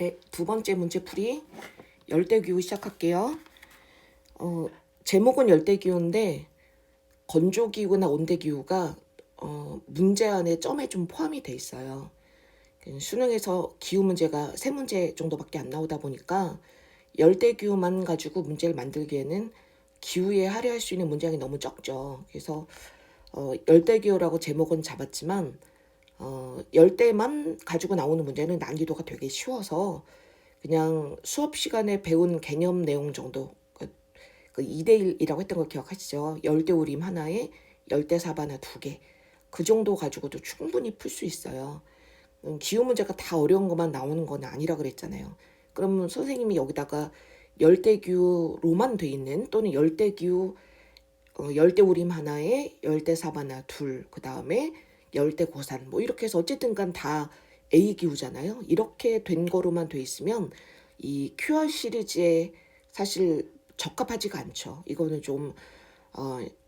네, 두 번째 문제풀이 열대기후 시작할게요. 제목은 열대기후인데 건조기후나 온대기후가 문제 안에 점에 좀 포함이 돼 있어요. 수능에서 기후 문제가 3문제 정도밖에 안 나오다 보니까 열대기후만 가지고 문제를 만들기에는 기후에 할애할 수 있는 문장이 너무 적죠. 그래서 열대기후라고 제목은 잡았지만 열대만 가지고 나오는 문제는 난이도가 되게 쉬워서 그냥 수업 시간에 배운 개념 내용 정도, 그 2대1이라고 했던 거 기억하시죠? 열대우림 하나에 열대사바나 2개, 그 정도 가지고도 충분히 풀 수 있어요. 기후 문제가 다 어려운 것만 나오는 건 아니라 그랬잖아요. 그러면 선생님이 여기다가 열대기후로만 돼 있는 또는 열대기후 열대우림 하나에 열대사바나 2, 그 다음에 열대고산 뭐 이렇게 해서 어쨌든 간 다 A기후잖아요. 이렇게 된 거로만 돼 있으면 이 QR 시리즈에 사실 적합하지가 않죠. 이거는 좀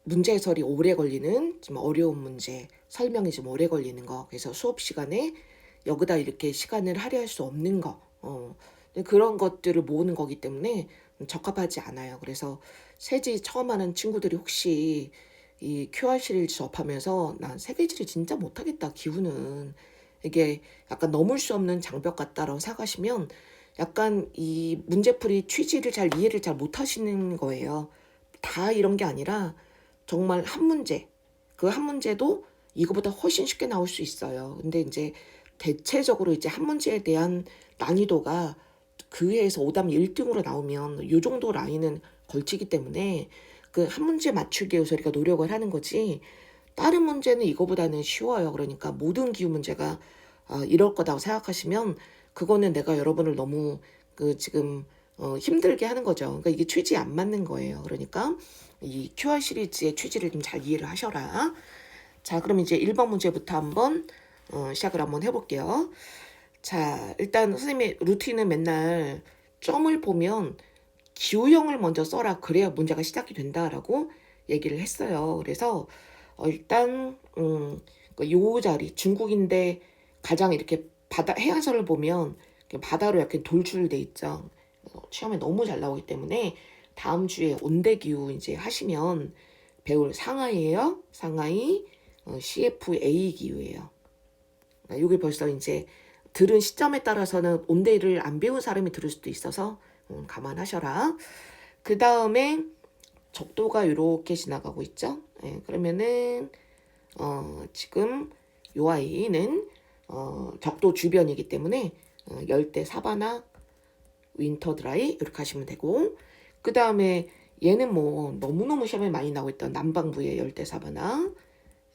문제 해설이 오래 걸리는 좀 어려운 문제, 설명이 좀 오래 걸리는 거. 그래서 수업 시간에 여기다 이렇게 시간을 할애할 수 없는 거. 그런 것들을 모으는 거기 때문에 적합하지 않아요. 그래서 세지 처음 하는 친구들이 혹시 이 QR 시리즈 접하면서 난 세계지를 진짜 못하겠다, 기후는. 이게 약간 넘을 수 없는 장벽 같다라고 생각하시면 약간 이 문제풀이 취지를 이해를 잘 못하시는 거예요. 다 이런 게 아니라 정말 한 문제, 그 한 문제도 이거보다 훨씬 쉽게 나올 수 있어요. 근데 이제 대체적으로 이제 한 문제에 대한 난이도가 그 해에서 오답 1등으로 나오면 이 정도 라인은 걸치기 때문에 그 한 문제 맞추기 위해서 우리가 노력을 하는 거지, 다른 문제는 이거보다는 쉬워요. 그러니까 모든 기후 문제가 이럴 거다고 생각하시면 그거는 내가 여러분을 너무 지금 힘들게 하는 거죠. 그러니까 이게 취지에 안 맞는 거예요. 그러니까 이 QR 시리즈의 취지를 좀 잘 이해를 하셔라. 자, 그럼 이제 1번 문제부터 한번 시작을 한번 해볼게요. 자, 일단 선생님의 루틴은 맨날 점을 보면 기후형을 먼저 써라. 그래야 문제가 시작이 된다라고 얘기를 했어요. 그래서 일단 요 자리 중국인데 가장 이렇게 바다 해안선을 보면 바다로 약간 돌출돼 있죠. 시험에 너무 잘 나오기 때문에 다음 주에 온대기후 이제 하시면 배울 상하이예요. 상하이 CFA 기후예요. 여기 벌써 이제 들은 시점에 따라서는 온대를 안 배운 사람이 들을 수도 있어서 감안하셔라. 그 다음에 적도가 이렇게 지나가고 있죠. 그러면은 지금 요 아이는 적도 주변이기 때문에 열대 사바나 윈터 드라이 이렇게 하시면 되고, 그 다음에 얘는 뭐 너무너무 시험에 많이 나오고 있던 남반부의 열대 사바나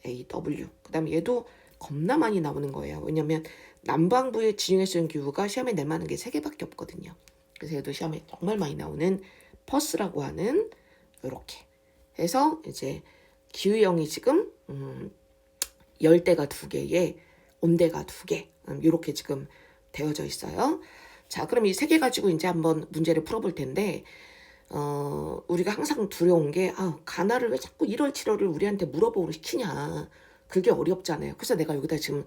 AW, 그 다음에 얘도 겁나 많이 나오는 거예요. 왜냐면 남반부의 지중해 쓰는 기후가 시험에 낼 만한 게 3개밖에 없거든요. 그래서 얘도 시험에 정말 많이 나오는 퍼스라고 하는 이렇게 해서 이제 기후형이 지금 열대가 2개에 온대가 2개 이렇게 지금 되어져 있어요. 자, 그럼 이 3개 가지고 이제 한번 문제를 풀어볼 텐데 우리가 항상 두려운 게 가나를 왜 자꾸 1월 7월을 우리한테 물어보고 시키냐, 그게 어렵잖아요. 그래서 내가 여기다 지금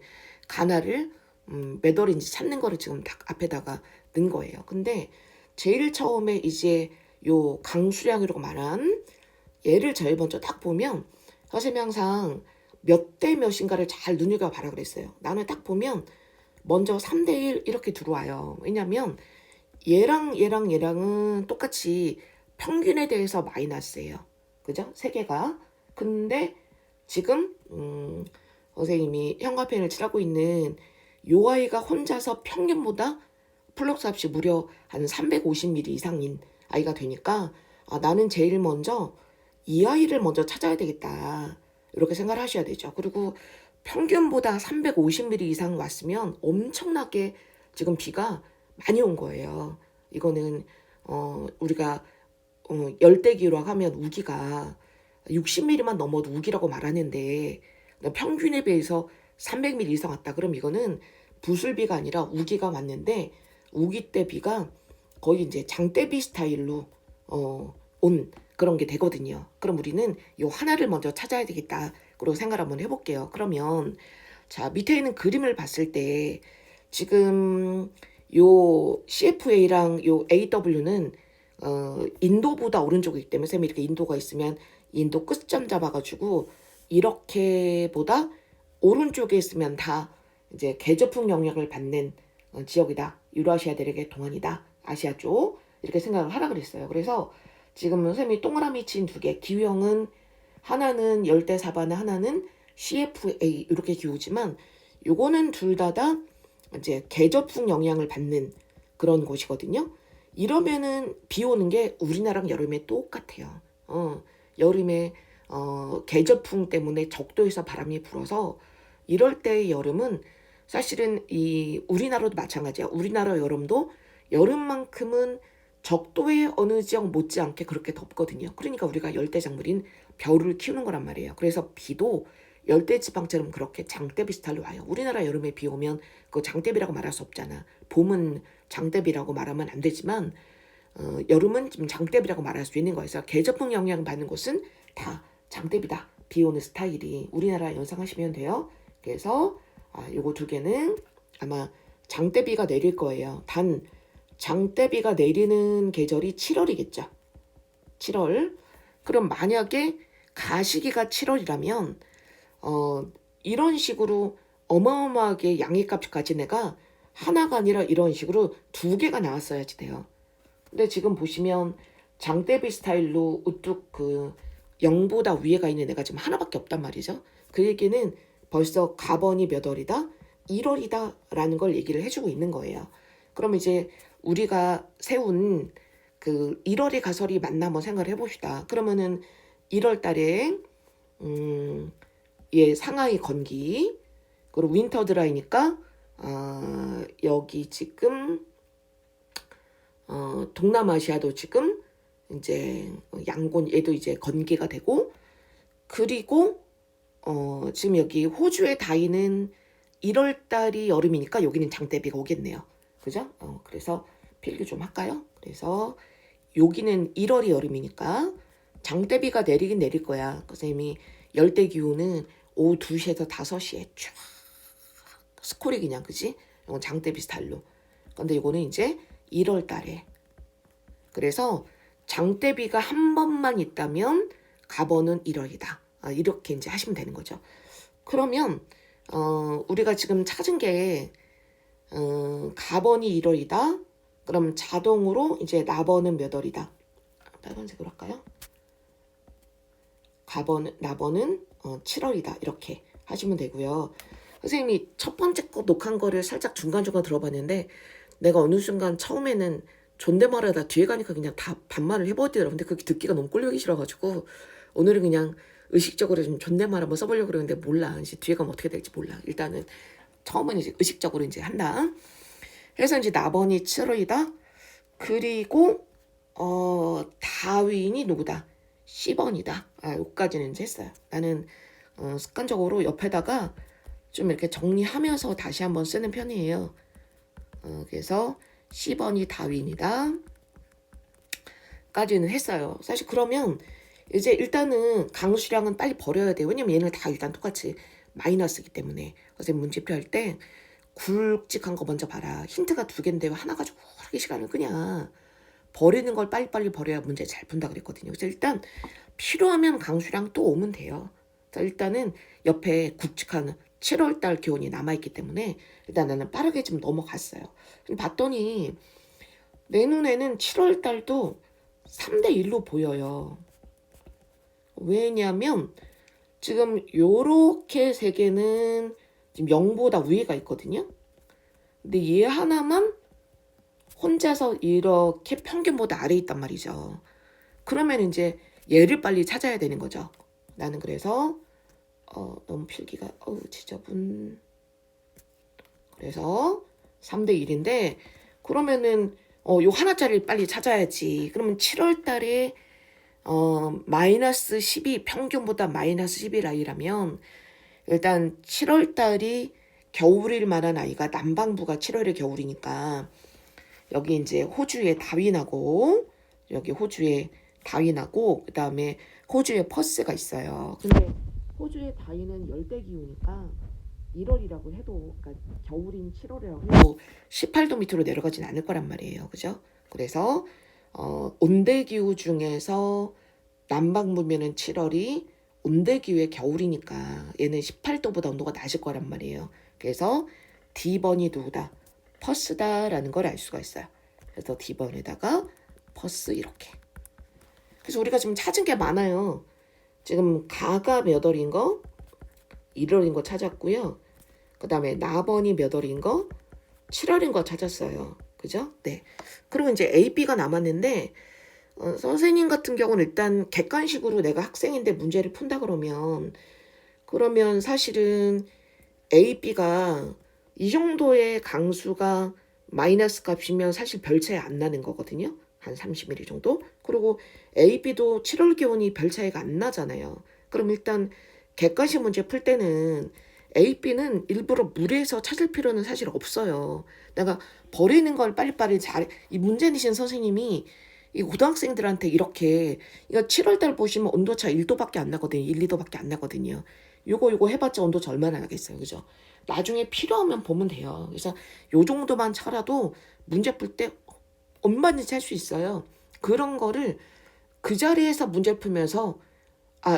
가나를 몇 월인지 찾는 거를 지금 딱 앞에다가 넣은 거예요. 근데 제일 처음에 이제 요 강수량이라고 말한 얘를 제일 먼저 딱 보면 선생님이 항상 몇 대 몇인가를 잘 눈여겨봐라 그랬어요. 나는 딱 보면 먼저 3대1 이렇게 들어와요. 왜냐면 얘랑은 똑같이 평균에 대해서 마이너스예요. 그죠? 3개가. 근데 지금 선생님이 형광펜을 칠하고 있는 요 아이가 혼자서 평균보다 플럭스 합이 무려 한 350mm 이상인 아이가 되니까 나는 제일 먼저 이 아이를 먼저 찾아야 되겠다, 이렇게 생각을 하셔야 되죠. 그리고 평균보다 350mm 이상 왔으면 엄청나게 지금 비가 많이 온 거예요. 이거는 우리가 열대기후라고 하면 우기가 60mm만 넘어도 우기라고 말하는데 평균에 비해서 300mm 이상 왔다. 그럼 이거는 부슬비가 아니라 우기가 왔는데 우기 때 비가 거의 이제 장대비 스타일로 온 그런 게 되거든요. 그럼 우리는 요 하나를 먼저 찾아야 되겠다, 그리고 생각을 한번 해볼게요. 그러면 자, 밑에 있는 그림을 봤을 때 지금 요 CFA랑 요 AW는 인도보다 오른쪽이기 때문에 쌤이 이렇게 인도가 있으면 인도 끝점 잡아가지고 이렇게보다 오른쪽에 있으면 다 이제 계저풍 영향을 받는 지역이다. 유라시아 대륙의 동안이다. 아시아 쪽 이렇게 생각을 하라 그랬어요. 그래서 지금 쌤이 동그라미 친 두 개, 기후형은 하나는 열대 사바나 하나는 CFA 이렇게 기후지만 요거는 둘 다 이제 계저풍 영향을 받는 그런 곳이거든요. 이러면은 비 오는 게 우리나라랑 여름에 똑같아요. 여름에 계저풍 때문에 적도에서 바람이 불어서 이럴 때의 여름은 사실은 이 우리나라도 마찬가지야. 우리나라 여름도 여름만큼은 적도의 어느 지역 못지않게 그렇게 덥거든요. 그러니까 우리가 열대작물인 벼를 키우는 거란 말이에요. 그래서 비도 열대지방처럼 그렇게 장대비 스타일로 와요. 우리나라 여름에 비 오면 그 장대비라고 말할 수 없잖아. 봄은 장대비라고 말하면 안 되지만 여름은 좀 장대비라고 말할 수 있는 거예요. 그래서 계저풍 영향 받는 곳은 다 장대비다. 비 오는 스타일이 우리나라 연상하시면 돼요. 그래서 요거 두 개는 아마 장대비가 내릴 거예요. 단 장대비가 내리는 계절이 7월이겠죠. 7월. 그럼 만약에 가시기가 7월이라면 이런 식으로 어마어마하게 양의값이 가진 애가 하나가 아니라 이런 식으로 두 개가 나왔어야지 돼요. 근데 지금 보시면 장대비 스타일로 우뚝 그 0보다 위에가 있는 애가 지금 하나밖에 없단 말이죠. 그 얘기는 벌써 가번이 몇 월이다? 1월이다 라는 걸 얘기를 해주고 있는 거예요. 그럼 이제 우리가 세운 그 1월의 가설이 맞나 한번 생각을 해봅시다. 그러면은 1월 달에 상하이 건기 그리고 윈터 드라이니까 여기 지금 동남아시아도 지금 이제 양곤 얘도 이제 건기가 되고 그리고 지금 여기 호주의 다이는 1월 달이 여름이니까 여기는 장대비가 오겠네요. 그죠? 그래서 필기 좀 할까요? 그래서 여기는 1월이 여름이니까 장대비가 내리긴 내릴 거야. 선생님이 열대기후는 오후 2시에서 5시에 쫙 스콜이 그냥 그지? 이건 장대비 스타일로. 근데 이거는 이제 1월 달에. 그래서 장대비가 한 번만 있다면 가번은 1월이다. 이렇게 이제 하시면 되는 거죠. 그러면 우리가 지금 찾은 게 가번이 1월이다. 그럼 자동으로 이제 나번은 몇 월이다. 빨간색으로 할까요? 나번은 7월이다. 이렇게 하시면 되고요. 선생님이 첫 번째 거 녹한 거를 살짝 중간중간 들어봤는데 내가 어느 순간 처음에는 존댓말하다 뒤에 가니까 그냥 다 반말을 해버리더라고요. 근데 그게 듣기가 너무 꼴보기 싫어가지고 오늘은 그냥 의식적으로 좀 존댓말 한번 써보려고 그러는데 몰라. 이제 뒤에 가면 어떻게 될지 몰라. 일단은 처음은 이제 의식적으로 이제 한다. 그래서 이제 나번이 7월이다. 그리고 다윈이 누구다? 10번이다. 여기까지는 이제 했어요. 나는 습관적으로 옆에다가 좀 이렇게 정리하면서 다시 한번 쓰는 편이에요. 그래서 10번이 다윈이다. 까지는 했어요. 사실 그러면 이제 일단은 강수량은 빨리 버려야 돼요. 왜냐면 얘는 다 일단 똑같이 마이너스이기 때문에. 그래서 문제표 할 때 굵직한 거 먼저 봐라. 힌트가 두 개인데 하나 가지고 그렇게 시간을 끄냐. 버리는 걸 빨리빨리 버려야 문제 잘 푼다 그랬거든요. 그래서 일단 필요하면 강수량 또 오면 돼요. 자, 일단은 옆에 굵직한 7월달 기온이 남아있기 때문에 일단 나는 빠르게 좀 넘어갔어요. 봤더니 내 눈에는 7월달도 3대1로 보여요. 왜냐면 지금 요렇게 세 개는 지금 0보다 위에가 있거든요. 근데 얘 하나만 혼자서 이렇게 평균보다 아래에 있단 말이죠. 그러면 이제 얘를 빨리 찾아야 되는 거죠. 나는 그래서 너무 필기가 지저분. 그래서 3대1인데 그러면은 요 하나짜리를 빨리 찾아야지. 그러면 7월 달에 마이너스 12 평균보다 마이너스 11 아이라면 일단 7월 달이 겨울일 만한 아이가 남반부가 7월에 겨울이니까 여기 이제 호주의 다윈하고 여기 호주의 다윈하고 그 다음에 호주의 퍼스가 있어요. 근데 호주의 다윈은 열대기후니까 1월이라고 해도, 그러니까 겨울인 7월이라고 해도 18도 밑으로 내려가진 않을 거란 말이에요. 그죠? 그래서 온대기후 중에서 남반구면은 7월이 온대기후의 겨울이니까 얘는 18도보다 온도가 낮을 거란 말이에요. 그래서 D번이 누구다? 퍼스다라는 걸 알 수가 있어요. 그래서 D번에다가 퍼스 이렇게. 그래서 우리가 지금 찾은 게 많아요. 지금 가가 몇 월인 거, 1월인 거 찾았고요. 그 다음에 나번이 몇 월인 거, 7월인 거 찾았어요. 그죠? 네. 그리고 이제 A, B가 남았는데 선생님 같은 경우는 일단 객관식으로 내가 학생인데 문제를 푼다 그러면 사실은 A, B가 이 정도의 강수가 마이너스 값이면 사실 별 차이 안 나는 거거든요. 한 30mm 정도. 그리고 A, B도 7월 기온이 별 차이가 안 나잖아요. 그럼 일단 객관식 문제 풀 때는 A, B는 일부러 무리해서 찾을 필요는 사실 없어요. 내가 버리는 걸 빨리빨리 이 문제 내신 선생님이 이 고등학생들한테 이렇게, 이거 7월달 보시면 온도차 1도밖에 안 나거든요. 1, 2도밖에 안 나거든요. 요거 해봤자 온도차 얼마나 나겠어요. 그죠? 나중에 필요하면 보면 돼요. 그래서 요 정도만 쳐라도 문제 풀 때 얼마든지 할 수 있어요. 그런 거를 그 자리에서 문제 풀면서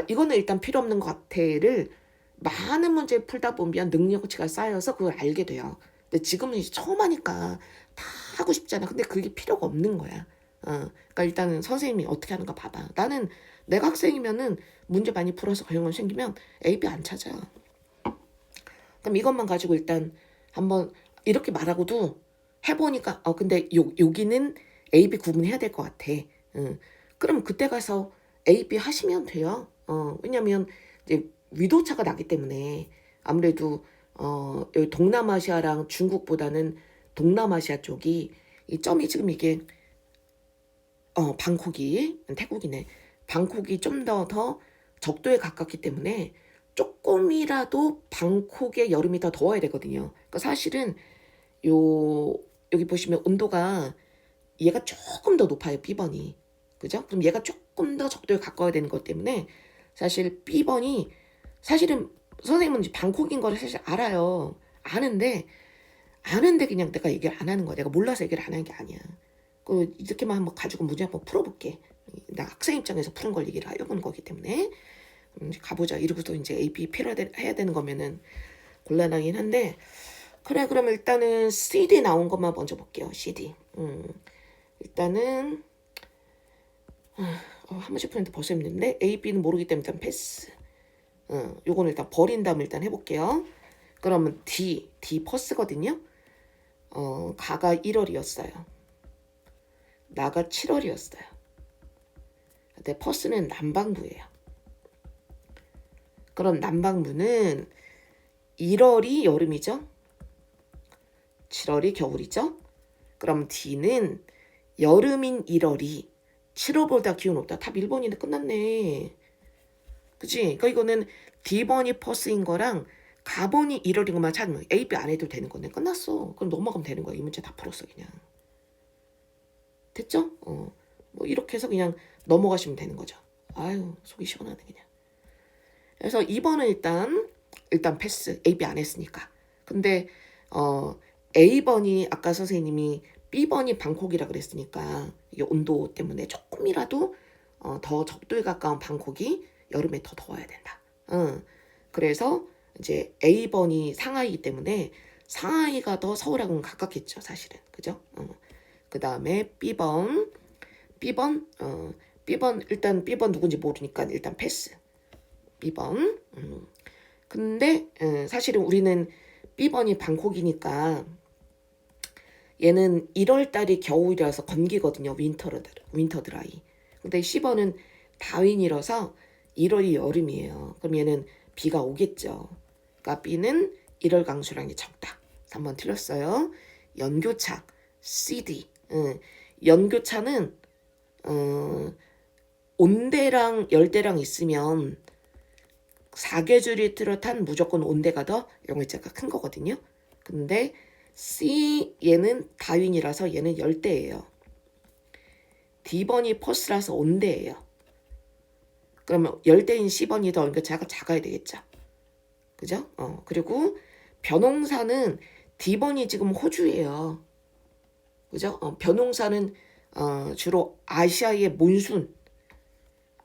이거는 일단 필요 없는 것 같아를 많은 문제 풀다 보면 능력치가 쌓여서 그걸 알게 돼요. 근데 지금은 이제 처음 하니까 다 하고 싶잖아. 근데 그게 필요가 없는 거야. 그러니까 일단은 선생님이 어떻게 하는가 봐봐. 나는 내가 학생이면은 문제 많이 풀어서 그런 건 생기면 A, B 안 찾아요. 그럼 이것만 가지고 일단 한번 이렇게 말하고도 해보니까 근데 여기는 A, B 구분해야 될 것 같아. 그럼 그때 가서 A, B 하시면 돼요. 왜냐면 이제 위도차가 나기 때문에 아무래도 여기 동남아시아랑 중국보다는 동남아시아 쪽이 이 점이 지금 이게 방콕이 태국이네. 방콕이 좀 더 적도에 가깝기 때문에 조금이라도 방콕의 여름이 더 더워야 되거든요. 그러니까 사실은 여기 보시면 온도가 얘가 조금 더 높아요. B번이. 그죠? 그럼 얘가 조금 더 적도에 가까워야 되는 것 때문에 사실 B번이 사실은 선생님은 이제 방콕인 거를 사실 알아요. 아는데 그냥 내가 얘기를 안 하는 거야. 내가 몰라서 얘기를 안 하는 게 아니야. 이렇게만 한번 가지고 문제 한번 풀어볼게. 나 학생 입장에서 푸는 걸 얘기를 해보는 거기 때문에 가보자. 이러고서 이제 AP 해야 되는 거면은 곤란하긴 한데 그래. 그럼 일단은 CD 나온 것만 먼저 볼게요. CD. 일단은 한 번씩 푸는데 벌써 힘든데 A, B는 모르기 때문에 일단 패스. 요거는 일단 버린 다음에 일단 해볼게요. 그러면 D 퍼스거든요. 가가 1월이었어요. 나가 7월이었어요. 근데 퍼스는 남방부예요. 그럼 남방부는 1월이 여름이죠. 7월이 겨울이죠. 그럼 D는 여름인 1월이 7월보다 기온 높다. 답 1번인데 끝났네. 그치? 그러니까 이거는 D번이 퍼스인 거랑 가번이 1월인 것만 찾으면 A, B 안 해도 되는 건데 끝났어. 그럼 넘어가면 되는 거야. 이 문제 다 풀었어 그냥. 됐죠? 뭐 이렇게 해서 그냥 넘어가시면 되는 거죠. 아유 속이 시원하네 그냥. 그래서 2번은 일단 패스. A, B 안 했으니까. 근데 A번이 아까 선생님이 B번이 방콕이라 그랬으니까 이게 온도 때문에 조금이라도 더 적도에 가까운 방콕이 여름에 더 더워야 된다. 그래서 이제 A번이 상하이기 때문에 상하이가 더 서울하고는 가깝겠죠 사실은. 그죠? 그 다음에 B번 일단 B번 누군지 모르니까 일단 패스. B번. 근데 사실은 우리는 B번이 방콕이니까 얘는 1월달이 겨울이라서 건기거든요. 윈터 드라이. 근데 C번은 다윈이라서 1월이 여름이에요. 그럼 얘는 비가 오겠죠. 그러니까 B는 1월 강수량이 적다. 3번 틀렸어요. 연교차 CD. 연교차는 온대랑 열대랑 있으면 사계절이 뚜렷한 무조건 온대가 더 영해차가 큰 거거든요. 근데 C 얘는 다윈이라서 얘는 열대예요. D번이 퍼스라서 온대예요. 그러면 열대인 C번이 더 연교차가 작아야 되겠죠. 그죠? 그리고 벼농사는 D번이 지금 호주예요. 그죠? 벼농사는 주로 아시아의 몬순,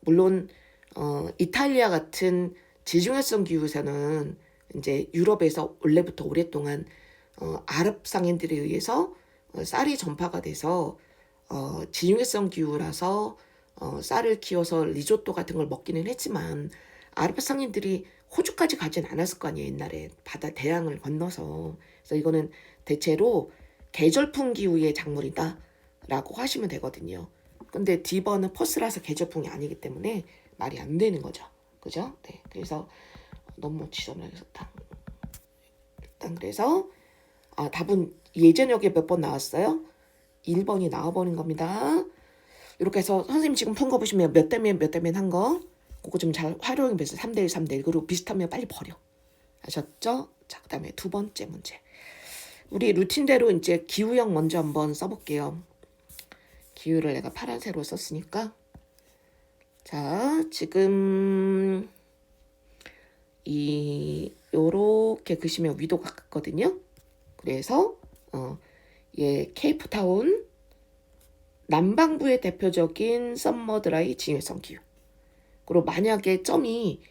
물론 이탈리아 같은 지중해성 기후에서는 이제 유럽에서 원래부터 오랫동안 아랍 상인들에 의해서 쌀이 전파가 돼서 지중해성 기후라서 쌀을 키워서 리조또 같은 걸 먹기는 했지만 아랍 상인들이 호주까지 가진 않았을 거 아니에요. 옛날에 바다 대양을 건너서. 그래서 이거는 대체로 계절풍 기후의 작물이다 라고 하시면 되거든요. 근데 D번은 퍼스라서 계절풍이 아니기 때문에 말이 안 되는 거죠. 그죠? 네. 그래서 너무 지저분하겠다. 일단 그래서 답은 예전 여기에 몇 번 나왔어요? 1번이 나와버린 겁니다. 이렇게 해서 선생님 지금 푼 거 보시면 몇 대면 몇 대면 한 거 그거 좀 잘 활용해서 3대1 3대1 그리고 비슷하면 빨리 버려. 아셨죠? 자, 그 다음에 두 번째 문제. 우리 루틴대로 이제 기후형 먼저 한번 써볼게요. 기후를 내가 파란색으로 썼으니까 자 지금 요렇게 그시면 위도가 같거든요. 그래서 얘 케이프타운 남반부의 대표적인 썸머드라이 지외성 기후. 그리고 만약에 점이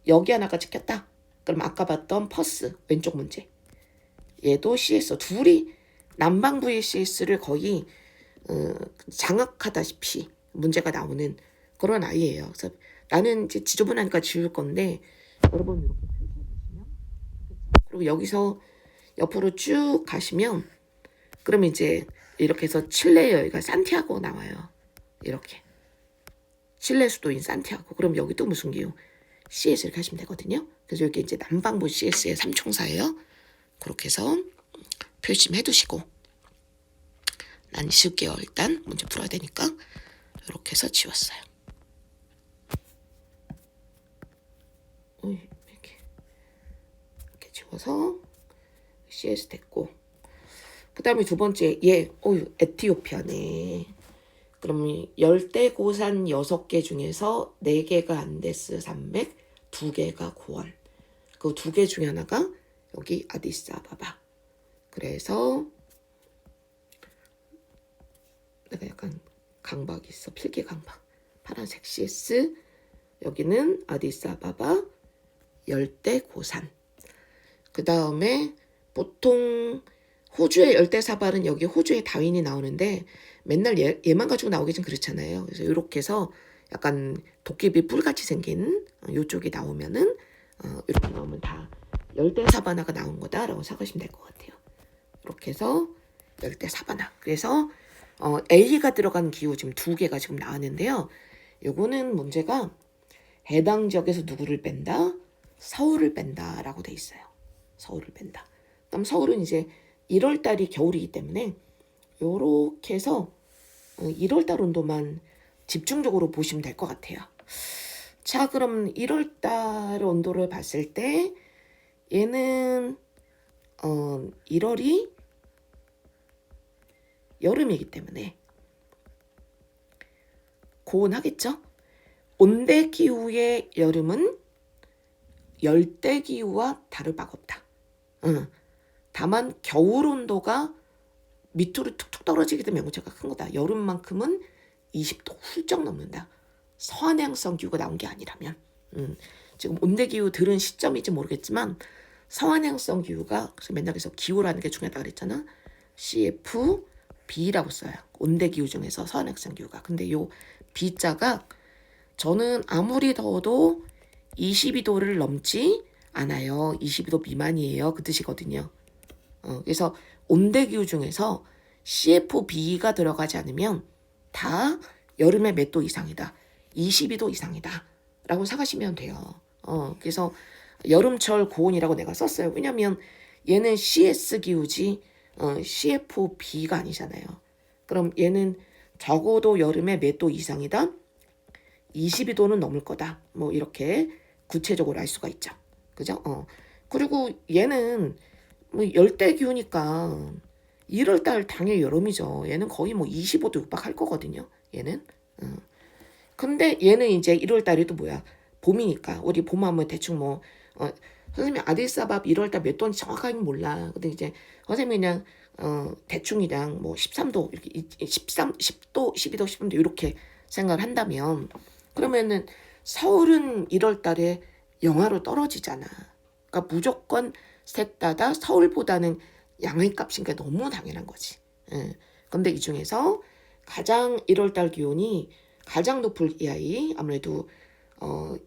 여기 하나가 찍혔다. 그럼 아까 봤던 퍼스 왼쪽 문제. 얘도 CS 둘이 남반부의 CS를 거의 장악하다시피 문제가 나오는 그런 아이예요. 그래서 나는 이제 지저분하니까 지울 건데 여러분 이렇게 펼쳐보시면 그리고 여기서 옆으로 쭉 가시면 그러면 이제 이렇게 해서 칠레 여기가 산티아고 나와요. 이렇게 칠레 수도인 산티아고. 그럼 여기 또 무슨 기후? CS 이렇게 하시면 되거든요. 그래서 여기 이제 남반부 CS의 삼총사예요. 그렇게 해서 표시 좀 해두시고 난 지울게요. 일단 문제 풀어야 되니까 이렇게 해서 지웠어요. 이렇게 지워서 CS 됐고 그 다음에 두 번째 얘 에티오피아네. 그럼 열대고산 6개 중에서 4개가 안데스 산맥, 2개가 고원. 그 2개 중에 하나가 여기 아디스아바바. 그래서 내가 약간 강박이 있어. 필기 강박. 파란색 CS. 여기는 아디스아바바 열대고산. 그 다음에 보통 호주의 열대사발은 여기 호주의 다윈이 나오는데 맨날 얘만 가지고 나오기 좀 그렇잖아요. 그래서 이렇게 해서 약간 도깨비 뿔같이 생긴 요쪽이 나오면은 이렇게 나오면 다 열대사바나가 나온 거다라고 생각하시면 될 것 같아요. 이렇게 해서 열대사바나. 그래서 A가 들어간 기후 지금 2개가 지금 나왔는데요. 요거는 문제가 해당 지역에서 누구를 뺀다? 서울을 뺀다라고 돼 있어요. 서울을 뺀다. 그럼 서울은 이제 1월달이 겨울이기 때문에 요렇게 해서 1월달 온도만 집중적으로 보시면 될 것 같아요. 자, 그럼 1월달 온도를 봤을 때 얘는 1월이 여름이기 때문에 고온하겠죠? 온대기후의 여름은 열대기후와 다를 바가 없다. 다만 겨울 온도가 밑으로 툭툭 떨어지기 때문에 문제가 큰 거다. 여름만큼은 20도 훌쩍 넘는다. 서한해양성 기후가 나온 게 아니라면. 지금 온대기후 들은 시점인지 모르겠지만 서한해양성 기후가 그래서 맨날 그래서 기후라는 게 중요하다 그랬잖아. CFB라고 써요. 온대기후 중에서 서한해양성 기후가. 근데 요 B자가 저는 아무리 더워도 22도를 넘지 않아요. 22도 미만이에요. 그 뜻이거든요. 그래서 온대기후 중에서 CFB가 들어가지 않으면 다 여름에 몇 도 이상이다. 22도 이상이다. 라고 생각하시면 돼요. 그래서 여름철 고온이라고 내가 썼어요. 왜냐면 얘는 CS 기후지 CFB가 아니잖아요. 그럼 얘는 적어도 여름에 몇 도 이상이다. 22도는 넘을 거다. 뭐 이렇게 구체적으로 알 수가 있죠. 그죠? 그리고 얘는 뭐 열대 기후니까 1월달 당연히 여름이죠. 얘는 거의 뭐 25도 육박할 거거든요. 얘는. 근데 얘는 이제 1월달이 또 뭐야? 봄이니까 우리 봄하면 대충 뭐 선생님이 아디스아바바 1월달 몇 도인지 정확하게 몰라. 근데 이제 선생님이 그냥 대충 그냥 뭐 13도 이렇게 10도, 12도, 13도 이렇게 생각을 한다면 그러면은 서울은 1월달에 영하로 떨어지잖아. 그러니까 무조건 셋 다 서울보다는 양해값이니까 너무 당연한 거지. 예. 근데 이 중에서 가장 1월달 기온이 가장 높을 이하이 아무래도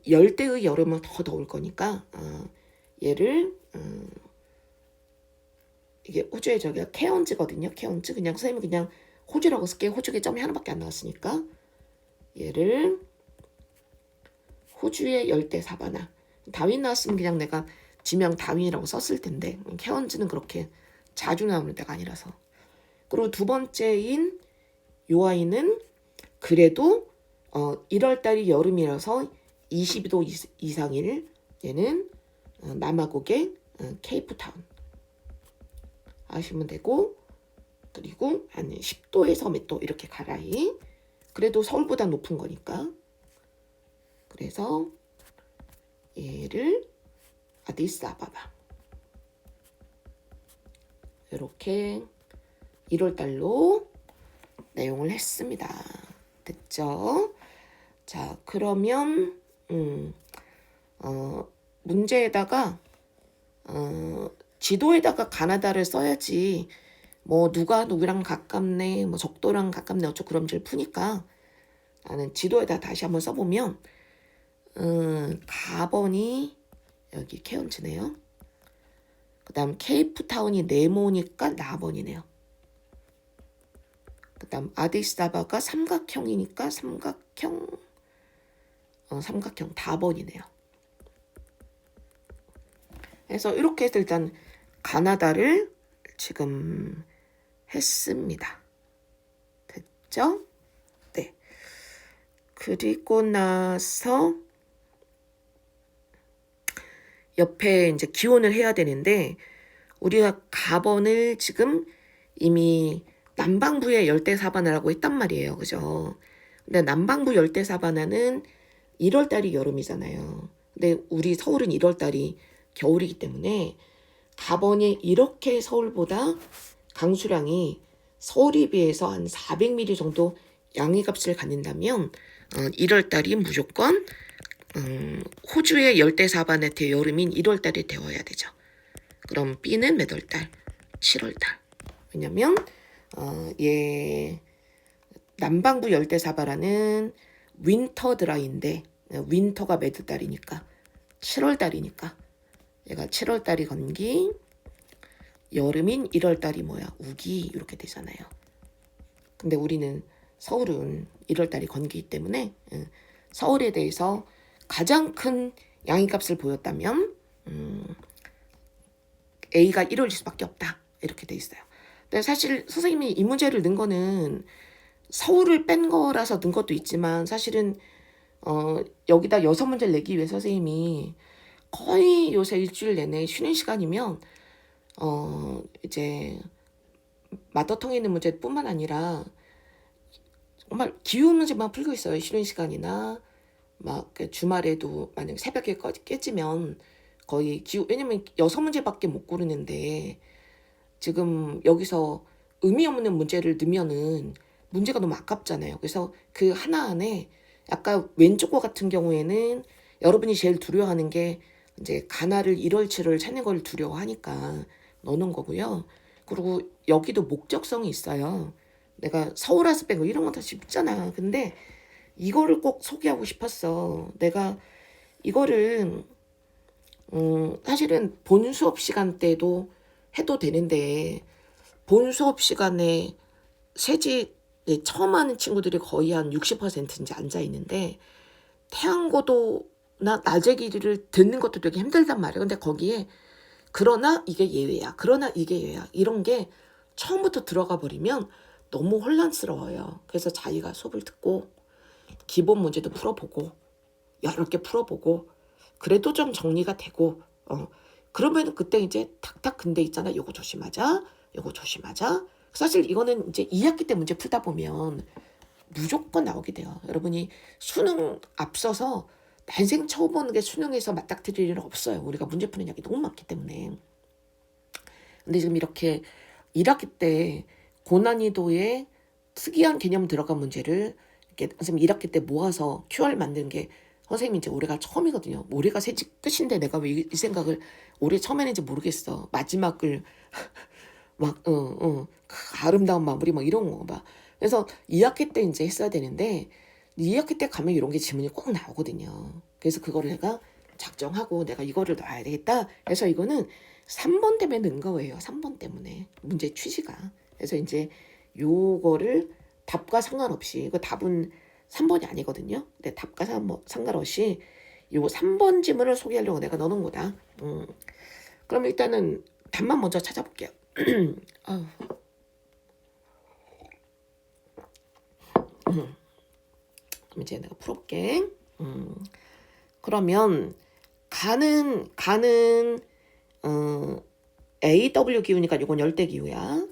열대의 여름은 더 더울 거니까 얘를 이게 호주의 저기가 케언즈거든요. 케언즈 그냥 선생님이 그냥 호주라고 쓸게요. 호주에 점이 하나밖에 안 나왔으니까 얘를 호주의 열대 사바나 다윈 나왔으면 그냥 내가 지명 다윈이라고 썼을 텐데 케언즈는 그렇게 자주 나오는 데가 아니라서. 그리고 두 번째인 요 아이는 그래도 1월달이 여름이라서 22도 이상일 얘는 남아국의 케이프타운 하시면 되고 그리고 한 10도에서 몇 도 이렇게 가라이. 그래도 서울보다 높은 거니까. 그래서 얘를 아디스아바바 이렇게 1월달로 내용을 했습니다. 됐죠? 자, 그러면 문제에다가 지도에다가 가나다를 써야지 뭐 누가 누구랑 가깝네 뭐 적도랑 가깝네 어쩌고 그럼질 푸니까 나는 지도에다 다시 한번 써보면 가번이 여기 케언즈네요. 그 다음 케이프타운이 네모니까 나번이네요. 그 다음 아디스아바가 삼각형이니까 삼각형 다번이네요. 그래서 이렇게 해서 일단 가나다를 지금 했습니다. 됐죠? 네. 그리고 나서 옆에 이제 기온을 해야 되는데 우리가 가번을 지금 이미 남방부의 열대사바나라고 했단 말이에요. 그죠? 근데 남방부 열대사바나는 1월달이 여름이잖아요. 근데 우리 서울은 1월달이 겨울이기 때문에 가번이 이렇게 서울보다 강수량이 서울에 비해서 한 400mm 정도 양해값을 갖는다면 1월달이 무조건 호주의 열대사바나의 여름인 1월달이 되어야 되죠. 그럼 B는 몇 월달? 7월달. 왜냐면 얘 남방부 열대사바라는 윈터 드라이인데 윈터가 몇 달이니까 7월달이니까 얘가 7월달이 건기 여름인 1월달이 뭐야? 우기 이렇게 되잖아요. 근데 우리는 서울은 1월달이 건기이기 때문에 서울에 대해서 가장 큰 양해값을 보였다면 A가 1월일 수밖에 없다. 이렇게 돼 있어요. 근데 사실 선생님이 이 문제를 넣은 거는 서울을 뺀 거라서 넣은 것도 있지만 사실은 여기다 6문제를 내기 위해 선생님이 거의 요새 일주일 내내 쉬는 시간이면 이제 마더텅에 있는 문제뿐만 아니라 정말 기후 문제만 풀고 있어요. 쉬는 시간이나 막 주말에도 만약 새벽에 깨지면 거의 기후 왜냐면 6문제밖에 못 고르는데 지금 여기서 의미 없는 문제를 넣으면은 문제가 너무 아깝잖아요. 그래서 그 하나 안에 약간 왼쪽 거 같은 경우에는 여러분이 제일 두려워하는 게 이제 가나를 1월치를 찾는 걸 두려워하니까 넣는 거고요. 그리고 여기도 목적성이 있어요. 내가 서울 와서 뺀 거 이런 건 다 쉽잖아. 근데 이거를 꼭 소개하고 싶었어. 내가 이거를 사실은 본 수업 시간 때도 해도 되는데 본 수업 시간에 세지 처음 하는 친구들이 거의 한 60% 이제 앉아 있는데 태양고도나 낮의 길이를 듣는 것도 되게 힘들단 말이야. 근데 거기에 그러나 이게 예외야. 그러나 이게 예외야. 이런 게 처음부터 들어가 버리면 너무 혼란스러워요. 그래서 자기가 수업을 듣고 기본 문제도 풀어보고 여러 개 풀어보고 그래도 좀 정리가 되고 그러면 그때 이제 탁탁 근데 있잖아. 요거 조심하자. 요거 조심하자. 사실 이거는 이제 2학기 때 문제 풀다 보면 무조건 나오게 돼요. 여러분이 수능 앞서서 난생 처음 보는 게 수능에서 맞닥뜨릴 일은 없어요. 우리가 문제 푸는 약이 너무 많기 때문에. 근데 지금 이렇게 1학기 때 고난이도의 특이한 개념 들어간 문제를 이렇게 선생님 1학기 때 모아서 QR 만드는 게 선생님 이제 올해가 처음이거든요. 올해가 새집 끝인데 내가 왜 이 생각을 올해 처음 했는지 모르겠어. 마지막을 막, 그 아름다운 마무리 막 이런 거 봐. 그래서 2학기 때 이제 했어야 되는데 2학기 때 가면 이런 게 지문이 꼭 나오거든요. 그래서 그거를 내가 작정하고 내가 이거를 넣어야 되겠다 해서 이거는 3번 때문에 넣은 거예요. 3번 때문에 문제 취지가. 그래서 이제 요거를 답과 상관없이 그 답은 3번이 아니거든요. 근데 답과 상관없이 요 3번 지문을 소개하려고 내가 넣어놓은 거다. 그럼 일단은 답만 먼저 찾아볼게요. 아유. 그럼 이제 내가 풀어볼게. 그러면 가는 AW 기후니까 이건 열대 기후야.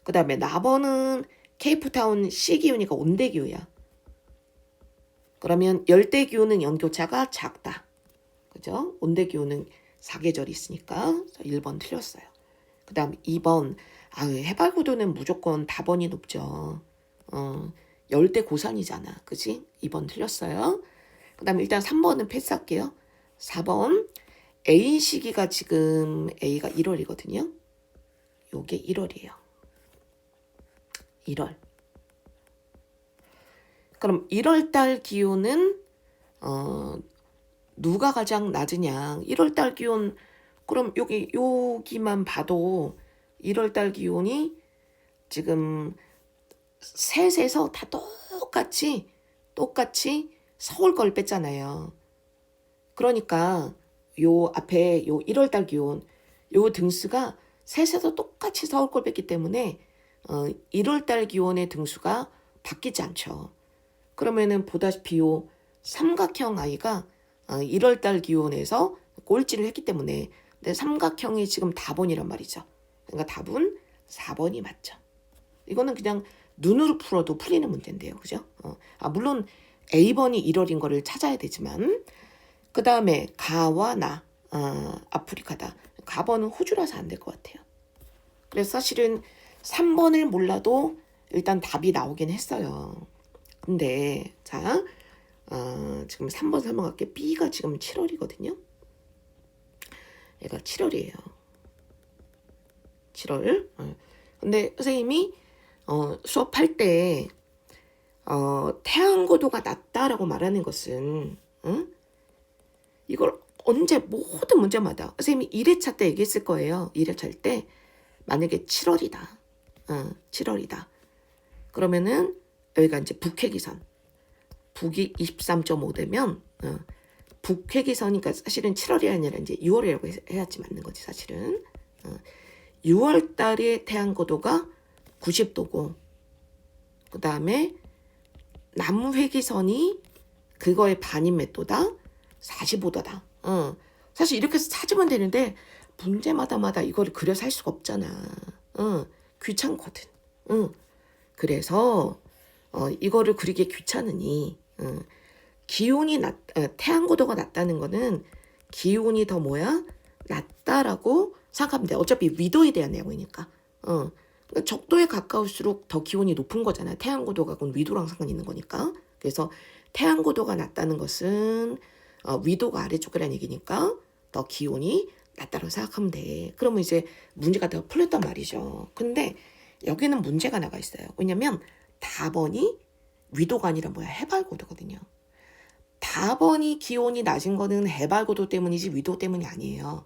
그 다음에 나버는 케이프타운 C 기후니까 온대 기후야. 그러면 열대 기후는 연교차가 작다. 그죠? 온대 기후는 사계절이 있으니까 1번 틀렸어요. 그 다음 2번 해발고도는 무조건 답원이 높죠. 열대 고산이잖아. 그지? 2번 틀렸어요. 그 다음에 일단 3번은 패스할게요. 4번 A 시기가 지금 A가 1월이거든요. 요게 1월이에요. 1월. 그럼 1월달 기온은 누가 가장 낮으냐? 1월달 기온 그럼 여기만 봐도 1월달 기온이 지금 셋에서 다 똑같이 서울 걸 뺐잖아요. 그러니까 요 앞에 요 1월달 기온 요 등수가 셋에서 똑같이 서울 걸 뺐기 때문에 1월달 기온의 등수가 바뀌지 않죠. 그러면은 보다시피 요 삼각형 아이가 1월달 기온에서 꼴찌를 했기 때문에 근데 삼각형이 지금 답원이란 말이죠. 그러니까 답은 4번이 맞죠. 이거는 그냥 눈으로 풀어도 풀리는 문제인데요. 그죠? 물론 A번이 1월인 거를 찾아야 되지만 그 다음에 가와 나 아프리카다. 가번은 호주라서 안 될 것 같아요. 그래서 사실은 3번을 몰라도 일단 답이 나오긴 했어요. 근데 자 지금 3번 설명할게. B가 지금 7월이거든요. 얘가 7월이에요. 7월. 근데 선생님이 수업할 때 태양고도가 낮다라고 말하는 것은 이걸 언제 모든 문제마다 선생님이 1회차 때 얘기했을 거예요. 1회차 때 만약에 7월이다. 7월이다. 그러면은 여기가 이제 북회기선. 북이 23.5 되면 북회기선이니까 사실은 7월이 아니라 이제 6월이라고 해야지 맞는 거지 사실은. 6월 달에 태양고도가 90도고 그 다음에 남회기선이 그거의 반인 몇 도다? 45도다. 사실 이렇게 해서 찾으면 되는데 문제마다 이거를 그려서 할 수가 없잖아. 귀찮거든. 그래서 이거를 그리기 귀찮으니 기온이 태양고도가 낮다는 거는 기온이 더 낮다라고 생각하면 돼. 어차피 위도에 대한 내용이니까. 그러니까 적도에 가까울수록 더 기온이 높은 거잖아요. 태양고도가 그건 위도랑 상관 있는 거니까. 그래서 태양고도가 낮다는 것은 위도가 아래쪽이라는 얘기니까 더 기온이 낮다고 생각하면 돼. 그러면 이제 문제가 더 풀렸단 말이죠. 근데 여기는 문제가 나가 있어요. 왜냐면 답원이 위도가 아니라 해발고도거든요. 답원이 기온이 낮은 거는 해발고도 때문이지 위도 때문이 아니에요.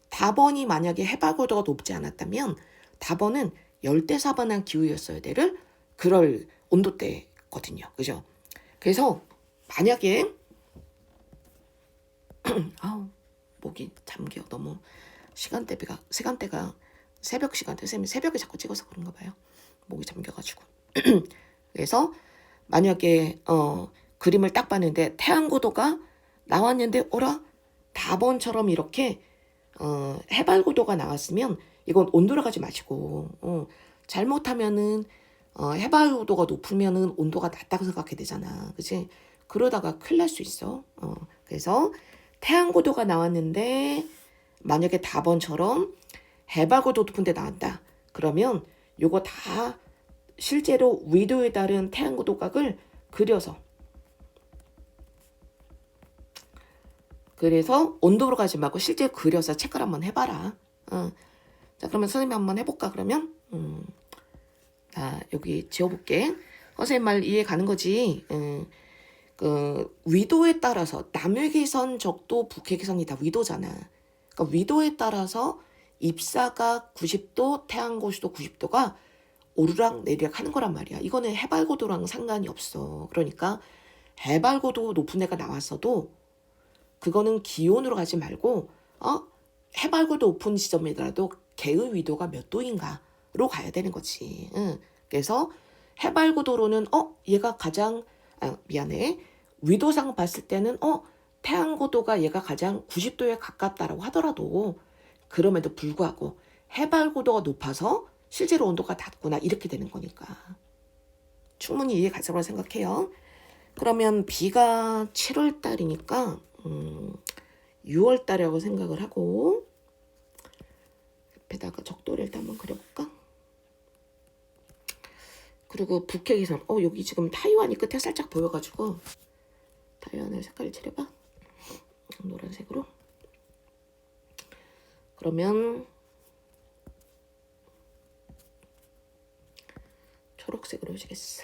답원이 만약에 해발고도가 높지 않았다면 답원은 열대사반한 기후였어야 되를 그럴 온도대거든요. 그죠? 그래서 만약에 목이 잠겨. 너무 시간대가 새벽 시간대. 선생님이 새벽에 자꾸 찍어서 그런가 봐요. 목이 잠겨가지고. 그래서 만약에 그림을 딱 봤는데 태양고도가 나왔는데 답원처럼 이렇게 해발고도가 나왔으면 이건 온도를 가지 마시고 잘못하면은 해발고도가 높으면은 온도가 낮다고 생각해야 되잖아. 그치? 그러다가 큰일 날 수 있어. 그래서 태양고도가 나왔는데 만약에 답원처럼 해발고도 높은 데 나왔다. 그러면 요거 다 실제로 위도에 따른 태양고도각을 그려서, 그래서 온도로 가지 말고 실제 그려서 체크를 한번 해봐라. 자, 그러면 선생님 한번 해볼까 그러면? 자, 여기 지워볼게. 선생님 말 이해 가는 거지? 그 위도에 따라서 남획이선, 적도, 북획이선이 다 위도잖아. 그러니까 위도에 따라서 입사각 90도, 태양고시도 90도가 오르락 내리락 하는 거란 말이야. 이거는 해발고도랑 상관이 없어. 그러니까 해발고도 높은 애가 나왔어도 그거는 기온으로 가지 말고 해발고도 높은 지점이더라도 개의 위도가 몇 도인가로 가야 되는 거지. 그래서 해발고도로는 얘가 가장 미안해. 위도상 봤을 때는 태양고도가 얘가 가장 90도에 가깝다라고 하더라도 그럼에도 불구하고 해발고도가 높아서 실제로 온도가 낮구나 이렇게 되는 거니까 충분히 이해 갈 거라고 생각해요. 그러면 비가 7월 달이니까 6월 달이라고 생각을 하고 옆에다가 적도를 일단 한번 그려볼까? 그리고 북핵이선 여기 지금 타이완이 끝에 살짝 보여가지고 타이완을 색깔을 칠해봐. 노란색으로. 그러면 초록색으로 해주겠어.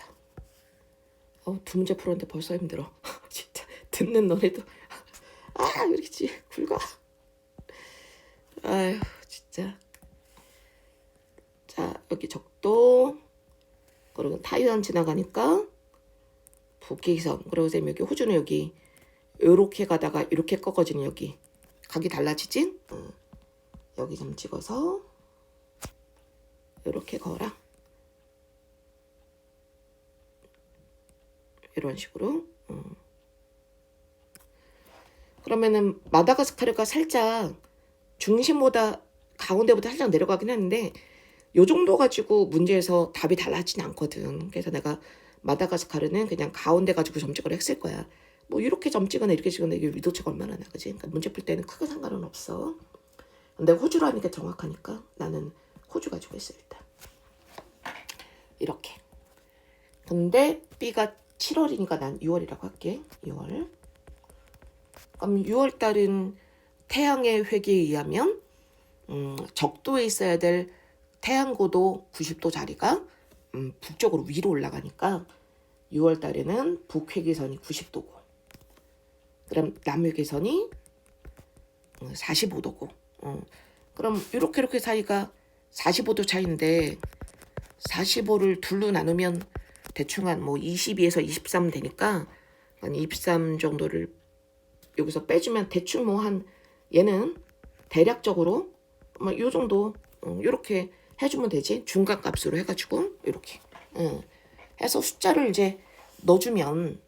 두 문제 풀었는데 벌써 힘들어. 진짜 듣는 너네도 왜 이렇게 굵어. 아휴 진짜. 자 여기 적도, 그리고 타이완 지나가니까 북극선, 그리고 쌤 여기 호주는 여기 요렇게 가다가 이렇게 꺾어지는 여기 각이 달라지지? 여기 좀 찍어서 요렇게 그어라. 이런 식으로. 그러면은 마다가스카르가 살짝 중심보다 가운데보다 살짝 내려가긴 하는데 요 정도 가지고 문제에서 답이 달라지진 않거든. 그래서 내가 마다가스카르는 그냥 가운데 가지고 점찍을 했을 거야. 뭐 이렇게 점찍거나 이렇게 찍거나 이게 위도체가 얼마나 나, 그지? 그러니까 문제 풀 때는 크게 상관은 없어. 근데 호주로 하니까 정확하니까 나는 호주 가지고 했어 일단. 이렇게. 근데 B가 7월이니까 난 6월이라고 할게. 6월. 그럼 6월 달은 태양의 회귀에 의하면 적도에 있어야 될 태양고도 90도 자리가 북쪽으로 위로 올라가니까 6월 달에는 북회기선이 90도고 그럼 남회기선이 45도고 그럼 이렇게 사이가 45도 차이인데 45를 둘로 나누면 대충 한 뭐 22에서 23 되니까 한 23 정도를 여기서 빼주면 대충 뭐 한 얘는 대략적으로 뭐 요 정도 요렇게 해주면 되지. 중간값으로 해가지고 이렇게 해서 숫자를 이제 넣어주면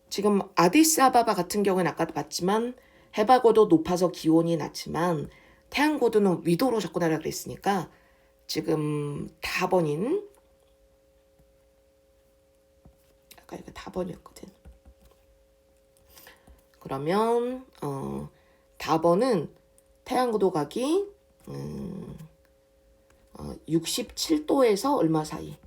지금 아디스아바바 같은 경우는 아까도 봤지만 해발고도 높아서 기온이 낮지만 태양고도는 위도로 접근하라 그랬으니까 지금 답원인 아까 이거 답원이었거든. 그러면 답원은 태양고도 각이 67도에서 얼마 사이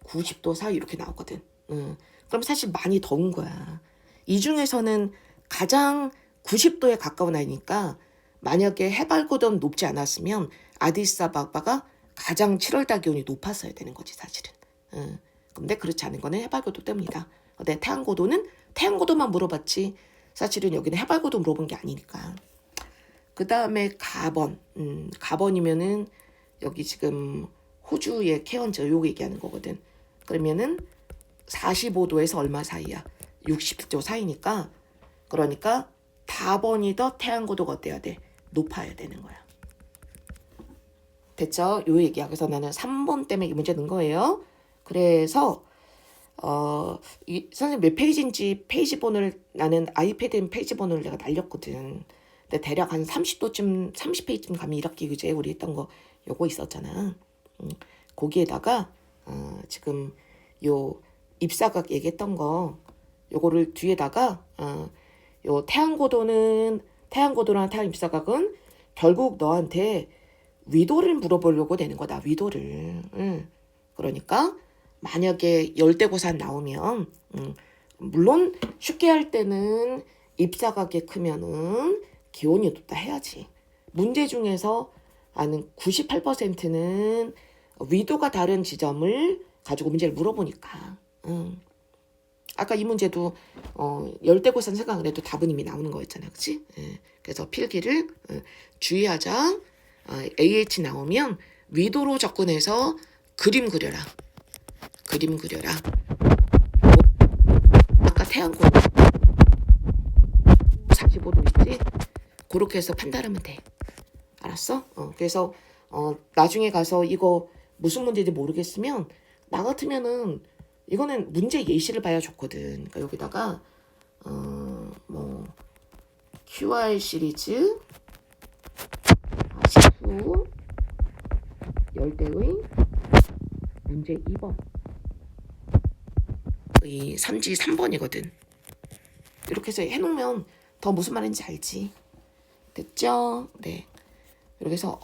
90도 사이 이렇게 나오거든. 그럼 사실 많이 더운 거야. 이 중에서는 가장 90도에 가까운 아이니까 만약에 해발고도는 높지 않았으면 아디스아바바가 가장 7월달 기온이 높았어야 되는 거지 사실은. 근데 그렇지 않은 거는 해발고도 때문이다. 근데 태양고도만 물어봤지 사실은 여기는 해발고도 물어본 게 아니니까. 그 다음에 가번. 가번이면은 여기 지금 호주의 케언즈 요거 얘기하는 거거든. 그러면은 45도에서 얼마 사이야? 60도 사이니까 그러니까 답원이 더 태양고도가 어때야 돼? 높아야 되는 거야. 됐죠? 요 얘기야. 그래서 나는 3번 때문에 이 문제 넣은 거예요. 그래서 선생님 몇 페이지인지 페이지번호를 나는 아이패드 페이지번호를 내가 날렸거든. 근데 대략 한 30도쯤 30페이지쯤 가면 1학기 그제 우리 했던 거 요거 있었잖아. 거기에다가 지금 요 입사각 얘기했던 거 요거를 뒤에다가 요 태양고도랑 태양입사각은 결국 너한테 위도를 물어보려고 되는 거다. 위도를. 그러니까 만약에 열대고사 나오면 물론 쉽게 할 때는 입사각이 크면은 기온이 높다 해야지. 문제 중에서 한 98%는 위도가 다른 지점을 가지고 문제를 물어보니까. 아까 이 문제도 열대고사 생각을 해도 답은 이미 나오는 거였잖아요. 그치? 그래서 필기를 주의하자. AH 나오면 위도로 접근해서 그림 그려라. 그림 그려라. 아까 태양권 45도 있지? 그렇게 해서 판단하면 돼. 알았어? 그래서 나중에 가서 이거 무슨 문제인지 모르겠으면 나 같으면은 이거는 문제 예시를 봐야 좋거든. 그러니까 여기다가 뭐 QR 시리즈 식후 열대의 문제 2번 이 3지 3번이거든. 이렇게 해서 해놓으면 더 무슨 말인지 알지. 됐죠? 네. 이렇게 해서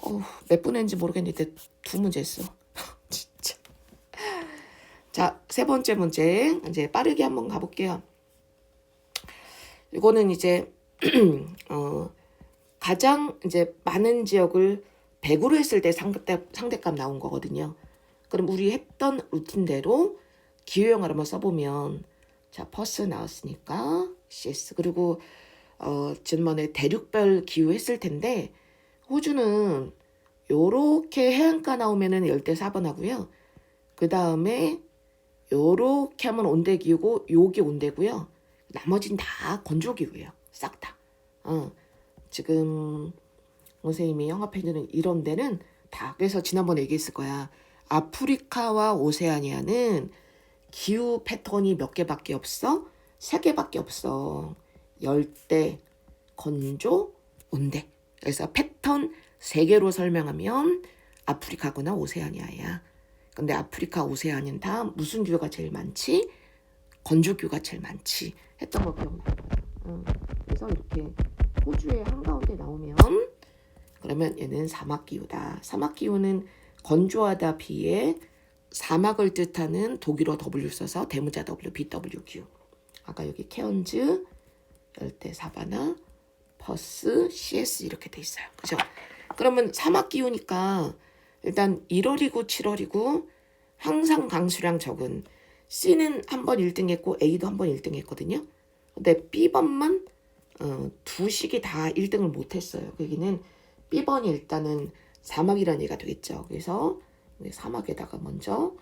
몇 분 했는지 모르겠는데 2문제 했어. 진짜. 자, 3번째 문제 이제 빠르게 한번 가볼게요. 이거는 이제 가장 이제 많은 지역을 100으로 했을 때 상대값 나온 거거든요. 그럼 우리 했던 루틴대로 기호형을 한번 써보면 자 퍼스 나왔으니까 CS 그리고 지난번에 대륙별 기후 했을 텐데 호주는 요렇게 해안가 나오면은 열대 4번 하고요. 그 다음에 요렇게 하면 온대기후고 요게 온대고요. 나머진 다 건조기후예요. 싹 다. 지금 선생님이 영업해 주는 이런 데는 다 그래서 지난번에 얘기했을 거야. 아프리카와 오세아니아는 기후 패턴이 몇 개밖에 없어? 3개밖에 없어. 열대, 건조, 온대. 그래서 패턴 3개로 설명하면 아프리카거나 오세아니아야. 근데 아프리카, 오세아니아는 다 무슨 기후가 제일 많지? 건조 기후가 제일 많지. 했던 거 기억나. 그래서 이렇게 호주의 한가운데 나오면 그러면 얘는 사막기후다. 사막기후는 건조하다 B에 사막을 뜻하는 독일어 W 써서 대문자 W, BWQ. 아까 여기 케언즈, 열대 사바나, 퍼스, CS 이렇게 돼 있어요. 그죠? 그러면 사막기후니까 일단 1월이고 7월이고 항상 강수량 적은 C는 한 번 1등 했고 A도 한 번 1등 했거든요. 근데 B번만 2식이 다 1등을 못했어요. 여기는 B번이 일단은 사막이라는 얘기가 되겠죠. 그래서 사막에다가 먼저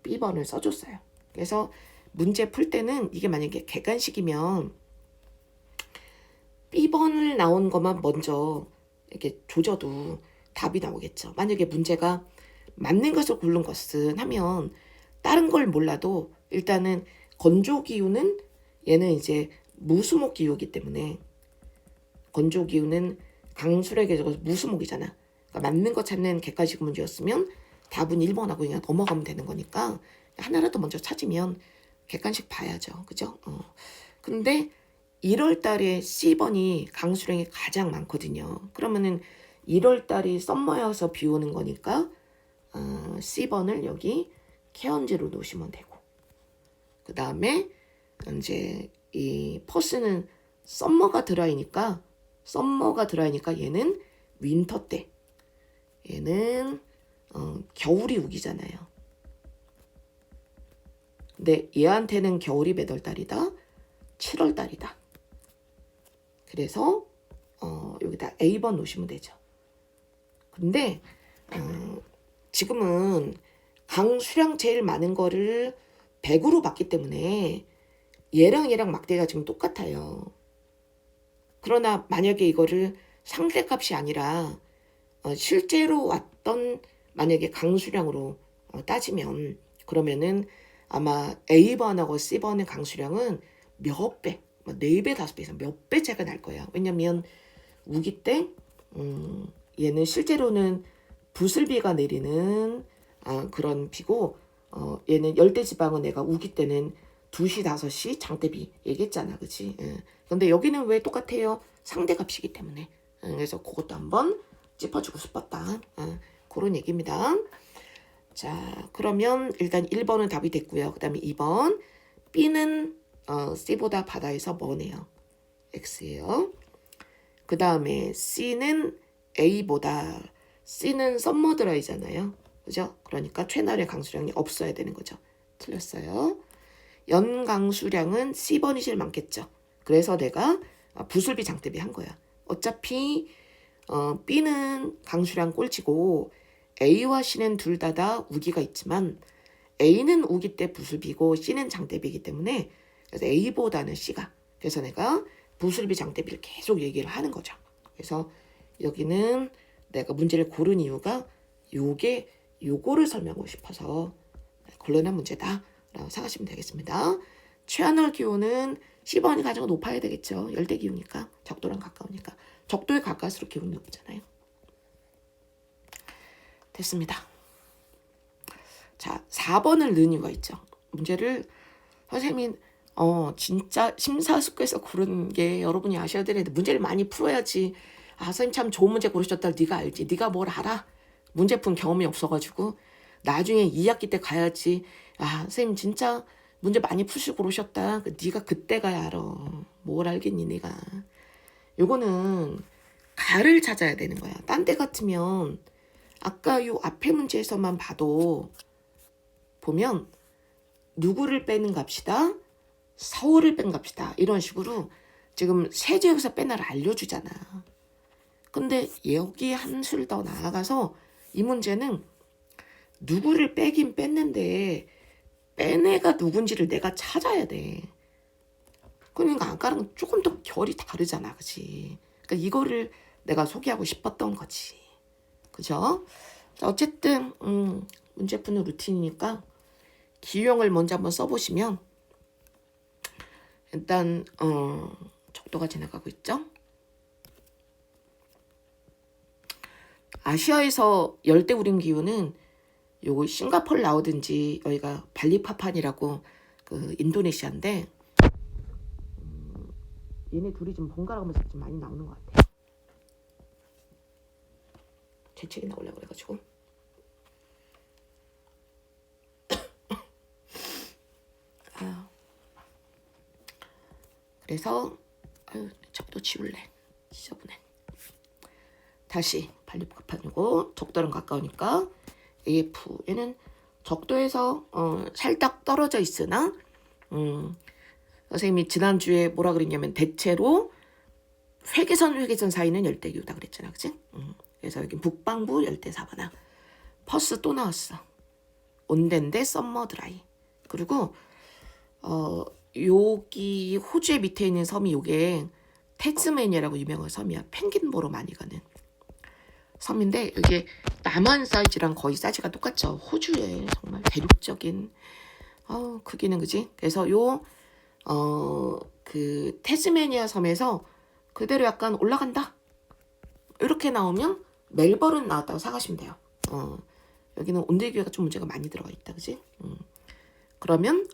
B번을 써줬어요. 그래서 문제 풀 때는 이게 만약에 객관식이면 B번을 나온 것만 먼저 이렇게 조져도 답이 나오겠죠. 만약에 문제가 맞는 것을 고른 것은 하면 다른 걸 몰라도 일단은 건조기후는 얘는 이제 무수목 기후이기 때문에 건조기후는 강수량에 적어서 무수목이잖아. 그러니까 맞는 거 찾는 객관식 문제였으면 답은 1번하고 그냥 넘어가면 되는 거니까 하나라도 먼저 찾으면 객관식 봐야죠. 그죠? 근데 1월 달에 C번이 강수량이 가장 많거든요. 그러면은 1월 달이 썸머여서 비 오는 거니까 C번을 여기 케언즈로 놓으시면 되고 그 다음에 이제 이 퍼스는 썸머가 드라이니까 얘는 윈터 때 얘는 겨울이 우기잖아요. 근데 얘한테는 겨울이 몇 월 달이다? 7월 달이다. 그래서 여기다 A번 놓으시면 되죠. 근데 지금은 강수량 제일 많은 거를 100으로 봤기 때문에 얘랑 막대가 지금 똑같아요. 그러나 만약에 이거를 상대값이 아니라 실제로 왔던 만약에 강수량으로 따지면 그러면은 아마 A번하고 C번의 강수량은 몇 배, 4배, 5배 이상 몇 배 차이가 날 거예요. 왜냐면 우기 때 얘는 실제로는 부슬비가 내리는 그런 비고 얘는 열대지방은 내가 우기 때는 2시, 5시 장대비 얘기했잖아. 그치? 예. 근데 여기는 왜 똑같아요? 상대값이기 때문에. 그래서 그것도 한번 짚어주고 싶었다. 그런 얘기입니다. 자, 그러면 일단 1번은 답이 됐고요. 그 다음에 2번. B는 C보다 바다에서 머네요. X예요. 그 다음에 C는 A보다, C는 썸머드라이잖아요. 그죠? 그러니까 최나래 강수량이 없어야 되는 거죠. 틀렸어요. 연 강수량은 C번이 제일 많겠죠. 그래서 내가 부술비 장대비 한 거야. 어차피 B는 강수량 꼴찌고 A와 C는 둘 다 우기가 있지만 A는 우기 때 부술비고 C는 장대비이기 때문에 그래서 A보다는 C가. 그래서 내가 부술비 장대비를 계속 얘기를 하는 거죠. 그래서 여기는 내가 문제를 고른 이유가 요거를 설명하고 싶어서 곤란한 문제다 라고 생각하시면 되겠습니다. 최하늘 기온은 C번이 가장 높아야 되겠죠. 열대 기후니까. 적도랑 가까우니까. 적도에 가까울수록 기온이 높잖아요. 됐습니다. 자, 4번을 넣은 이유가 있죠. 문제를 선생님이 진짜 심사숙고해서 고른 게 여러분이 아셔야 되는데 문제를 많이 풀어야지. 선생님 참 좋은 문제 고르셨다. 네가 알지. 네가 뭘 알아. 문제 푼 경험이 없어가지고 나중에 2학기 때 가야지. 선생님 진짜 문제 많이 푸시고 고르셨다. 네가 그때 가야 알아. 뭘 알겠니 네가. 요거는 가를 찾아야 되는 거야. 딴 데 같으면 아까 요 앞에 문제에서만 봐도 보면 누구를 빼는 값이다. 서울을 뺀 값이다. 이런 식으로 지금 세제에서 빼나를 알려주잖아. 근데 여기 한 술 더 나아가서 이 문제는 누구를 빼긴 뺐는데 뺀 애가 누군지를 내가 찾아야 돼. 그러니까 아까랑 조금 더 결이 다르잖아. 그치? 그러니까 이거를 내가 소개하고 싶었던 거지. 그죠? 자, 어쨌든 문제 푸는 루틴이니까 기유형을 먼저 한번 써보시면 일단 적도가 지나가고 있죠. 아시아에서 열대우림 기후는 요거 싱가포르 나오든지 여기가 발리파판이라고 그 인도네시아인데 얘네 둘이 좀 번갈아 가면서 좀 많이 나오는 것 같아요. 제 책이 나오려고 그래가지고. 그래서 적도 지울래. 지저분해. 다시 발리파판이고 적도랑 가까우니까 AF. 얘는 적도에서 살짝 떨어져 있으나 선생님이 지난주에 뭐라 그랬냐면 대체로 회계선 사이는 열대기후다 그랬잖아. 그치? 그래서 여기 북방부 열대사바나. 퍼스 또 나왔어. 온덴데 썸머 드라이. 그리고 여기 호주의 밑에 있는 섬이 요게 태스메니아라고 유명한 섬이야. 펭귄 보러 많이 가는 섬인데 이게 남한 사이즈랑 거의 사이즈가 똑같죠. 호주의 정말 대륙적인 크기는 그지? 그래서 그 태스메니아 섬에서 그대로 약간 올라간다. 이렇게 나오면 멜버른 나왔다고 생각하시면 돼요. 여기는 온대기후가 좀 문제가 많이 들어가 있다. 그지? 그러면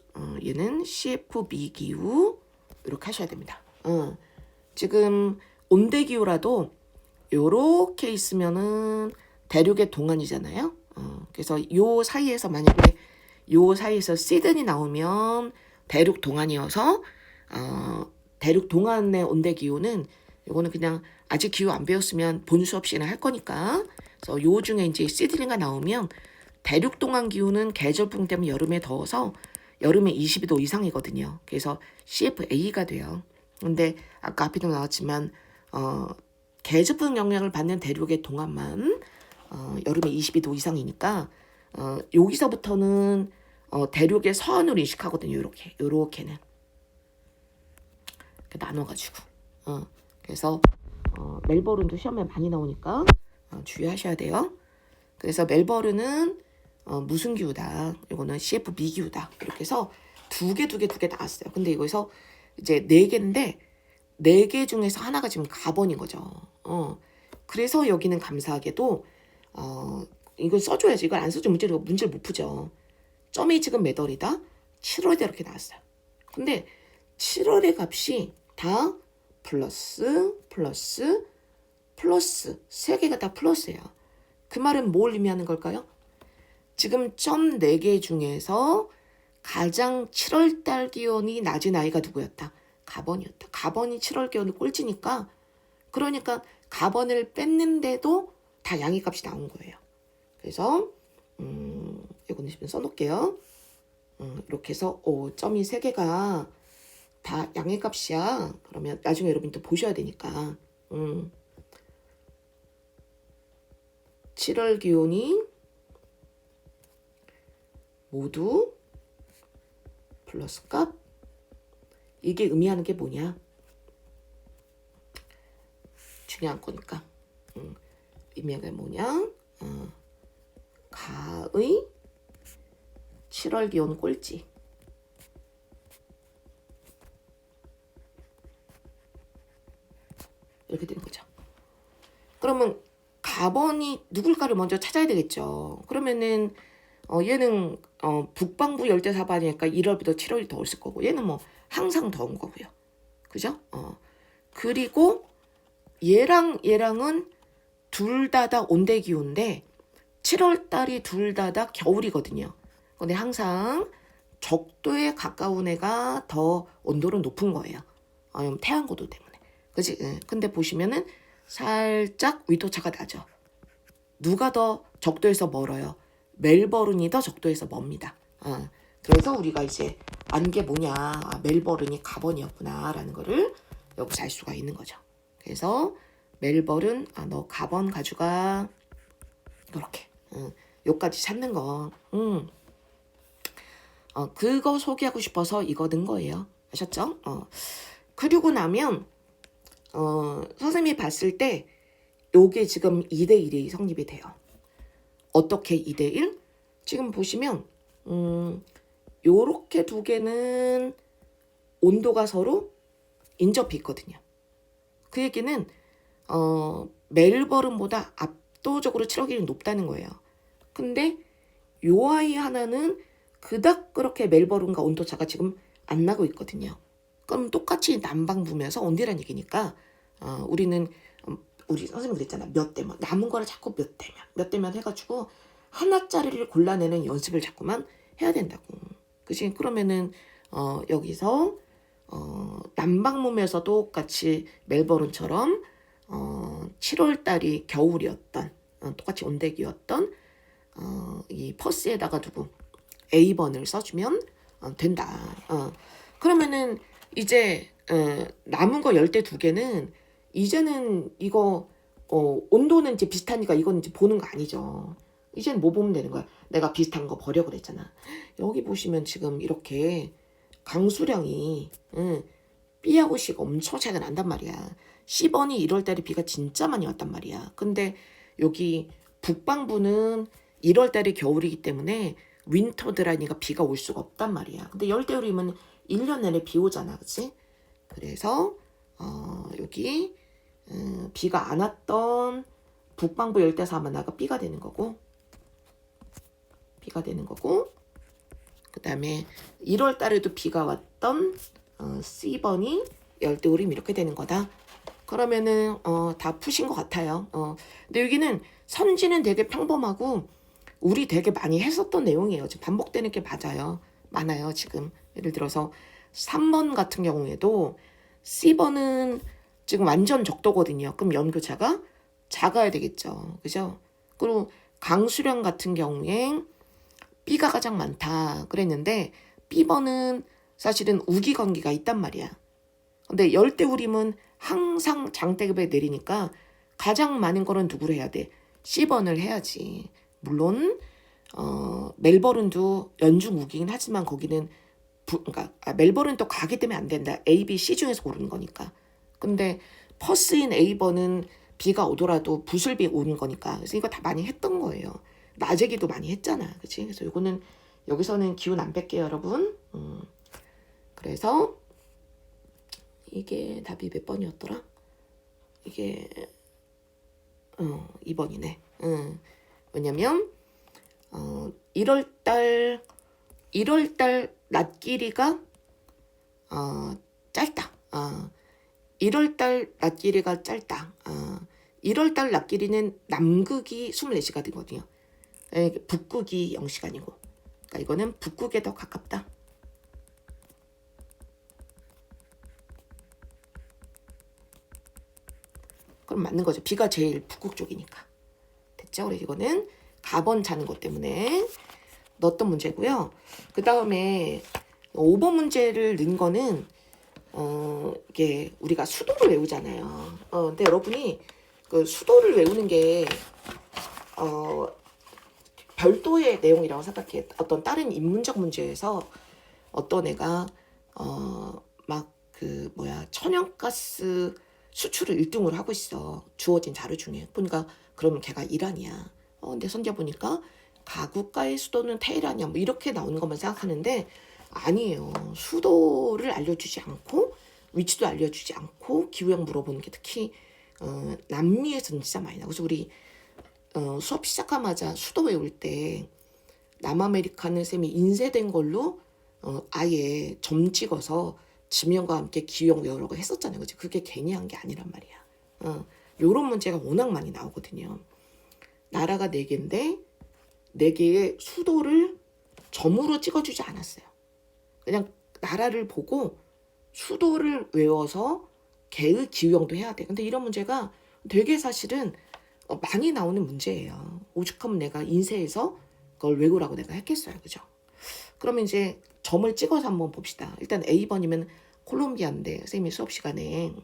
얘는 CFB 기후 이렇게 하셔야 됩니다. 지금 온대기후라도 요렇게 있으면은 대륙의 동안이잖아요. 그래서 요 사이에서 만약에 요 사이에서 시드니 나오면 대륙 동안이어서 대륙 동안의 온대기후는 요거는 그냥 아직 기후 안 배웠으면 본 수업 시간에 할 거니까. 그래서 요 중에 이제 시드니가 나오면 대륙 동안 기후는 계절풍 때문에 여름에 더워서 여름에 22도 이상이거든요. 그래서 CFA가 돼요. 근데 아까 앞에도 나왔지만 계절풍 영향을 받는 대륙의 동안만 여름에 22도 이상이니까 여기서부터는 대륙의 서안으로 인식하거든요. 요렇게는 나눠가지고 그래서 멜버른도 시험에 많이 나오니까 주의하셔야 돼요. 그래서 멜버른은 무슨 기후다. 이거는 CFB 기후다. 이렇게 해서 두 개 나왔어요. 근데 이거에서 이제 4개인데 4개 중에서 하나가 지금 가번인 거죠. 그래서 여기는 감사하게도 이걸 써줘야지. 이걸 안 써주면 문제를 못 푸죠. 점이 지금 몇 월이다? 7월이다 이렇게 나왔어요. 근데 7월의 값이 다 플러스 플러스 플러스 3개가 다 플러스예요. 그 말은 뭘 의미하는 걸까요? 지금 점 4개 중에서 가장 7월달 기온이 낮은 아이가 누구였다? 가번이었다. 가번이 7월 기온이 꼴찌니까, 그러니까 가번을 뺐는데도 다 양의 값이 나온 거예요. 그래서 이거는 지금 써놓을게요. 이렇게 해서 점이 3개가 다 양의 값이야. 그러면 나중에 여러분 또 보셔야 되니까 7월 기온이 모두 플러스 값. 이게 의미하는 게 뭐냐? 중요한 거니까. 의미하는 게 뭐냐? 가의 7월 기온 꼴찌. 이렇게 되는 거죠. 그러면 가번이 누굴까를 먼저 찾아야 되겠죠. 그러면은 얘는 북반구 열대사반이니까 1월부터 7월이 더웠을 거고, 얘는 뭐 항상 더운 거고요. 그죠? 그리고 얘랑은 둘 다 온대기온인데 7월 달이 둘 다 겨울이거든요. 근데 항상 적도에 가까운 애가 더 온도는 높은 거예요. 태양고도 때문에. 그치? 근데 보시면은 살짝 위도차가 나죠. 누가 더 적도에서 멀어요? 멜버른이 더 적도에서 멉니다. 그래서 우리가 이제 안 게 뭐냐, 멜버른이 가번이었구나 라는 거를 여기서 알 수가 있는 거죠. 그래서 멜버른, 너 가번 가져가. 이렇게 요까지 찾는 거. 그거 소개하고 싶어서 이거 넣은 거예요. 아셨죠? 그리고 나면 선생님이 봤을 때 요게 지금 2대1이 성립이 돼요. 어떻게 2대1? 지금 보시면 요렇게 두 개는 온도가 서로 인접해 있거든요. 그 얘기는 멜버른보다 압도적으로 7월 기온이 높다는 거예요. 근데 요 아이 하나는 그닥 그렇게 멜버른과 온도차가 지금 안 나고 있거든요. 그럼 똑같이 남방부면서 온디란 얘기니까 우리는 우리 선생님 그랬잖아. 몇 대면 남은 거를 자꾸 몇 대면 해가지고 하나짜리를 골라내는 연습을 자꾸만 해야 된다고. 그치? 그러면은 여기서 남방몸에서 똑같이 멜버른처럼 7월 달이 겨울이었던 똑같이 온대기였던 이 퍼스에다가 두고 A번을 써주면 된다. 그러면은 이제 남은 거 12개는 이제는 이거 온도는 이제 비슷하니까 이건 이제 보는 거 아니죠. 이제는 뭐 보면 되는 거야? 내가 비슷한 거 버려 그랬잖아. 여기 보시면 지금 이렇게 강수량이 B하고 C가 엄청 차이가 난단 말이야. C번이 1월달에 비가 진짜 많이 왔단 말이야. 근데 여기 북방부는 1월달이 겨울이기 때문에 윈터드라니까 비가 올 수가 없단 말이야. 근데 열대우림은 1년 내내 비 오잖아. 그치? 그래서 여기 비가 안 왔던 북방부 열대사만화가 B가 되는 거고, 그 다음에 1월 달에도 비가 왔던 C번이 열대우림 이렇게 되는 거다. 그러면은 다 푸신 것 같아요. 근데 여기는 선지는 되게 평범하고 우리 되게 많이 했었던 내용이에요. 지금 반복되는 게 많아요. 지금 예를 들어서 3번 같은 경우에도 C번은 지금 완전 적도거든요. 그럼 연교차가 작아야 되겠죠. 그죠? 그리고 강수량 같은 경우에 B가 가장 많다 그랬는데 B번은 사실은 우기건기가 있단 말이야. 근데 열대우림은 항상 장대급에 내리니까 가장 많은 거는 누구를 해야 돼? C번을 해야지. 물론 멜버른도 연중 우기긴 하지만 거기는 그러니까 멜버른 또 가기 때문에 안 된다. A, B, C 중에서 고르는 거니까. 근데 퍼스인 A번은 비가 오더라도 부슬비 오는 거니까. 그래서 이거 다 많이 했던 거예요. 낮에기도 많이 했잖아. 그치? 그래서 요거는 여기서는 기운 안 뺄게요, 여러분. 그래서 이게 답이 몇 번이었더라? 이게 2번이네. 왜냐면 1월달 낮 길이가 짧다. 1월달 낮 길이가 짧다. 1월달 낮 길이는 남극이 24시간이거든요. 북극이 0시간이고. 그러니까 이거는 북극에 더 가깝다. 그럼 맞는 거죠. B가 제일 북극 쪽이니까. 됐죠? 그래서 이거는 가번 자는 것 때문에 넣었던 문제고요. 그 다음에 5번 문제를 넣은 거는 이게 우리가 수도를 외우잖아요. 근데 여러분이 그 수도를 외우는 게 별도의 내용이라고 생각해. 어떤 다른 인문적 문제에서 어떤 애가 막 천연가스 수출을 1등으로 하고 있어. 주어진 자료 중에. 보니까 그러면 걔가 이란이야. 근데 선제 보니까 가국가의 수도는 테헤란이야. 뭐 이렇게 나오는 것만 생각하는데 아니에요. 수도를 알려주지 않고 위치도 알려주지 않고 기후형 물어보는 게 특히 남미에서는 진짜 많이 나고. 그래서 우리 수업 시작하자마자 수도 외울 때 남아메리카는 쌤이 인쇄된 걸로 아예 점 찍어서 지명과 함께 기후형 외우라고 했었잖아요. 그치? 그게 괜히 한 게 아니란 말이야. 요런 문제가 워낙 많이 나오거든요. 나라가 4개인데 4개의 수도를 점으로 찍어주지 않았어요. 그냥 나라를 보고 수도를 외워서 걔의 기후형도 해야 돼. 근데 이런 문제가 되게 사실은 많이 나오는 문제예요. 오죽하면 내가 인쇄해서 그걸 외우라고 내가 했겠어요. 그죠? 그러면 이제 점을 찍어서 한번 봅시다. 일단 A번이면 콜롬비아인데 선생님이 수업 시간에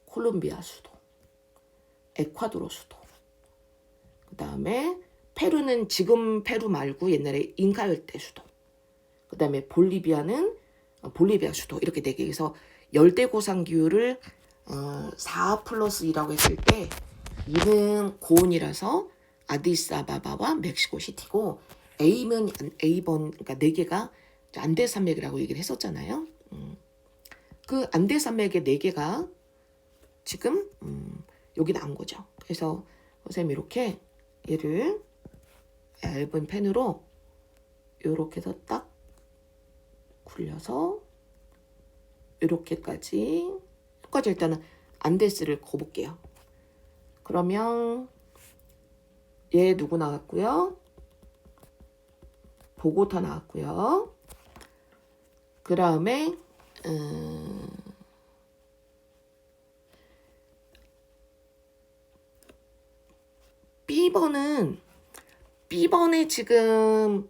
콜롬비아 수도, 에콰도르 수도, 그 다음에 페루는 지금 페루 말고 옛날에 잉카 열대 수도, 그 다음에 볼리비아는 볼리비아 수도, 이렇게 4개에서 열대고산 기후를 4+2라고 했을 때 2는 고온이라서 아디스아바바와 멕시코시티고 A번 그러니까 4개가 안데산맥이라고 얘기를 했었잖아요. 그 안데산맥의 4개가 지금 여기 나온 거죠. 그래서 선생님이 이렇게 얘를 얇은 펜으로 이렇게 해서 딱 굴려서 이렇게까지 일단은 안데스를 그어볼게요. 그러면 얘 누구 나왔고요? 보고타 나왔고요. 그 다음에 B번에 지금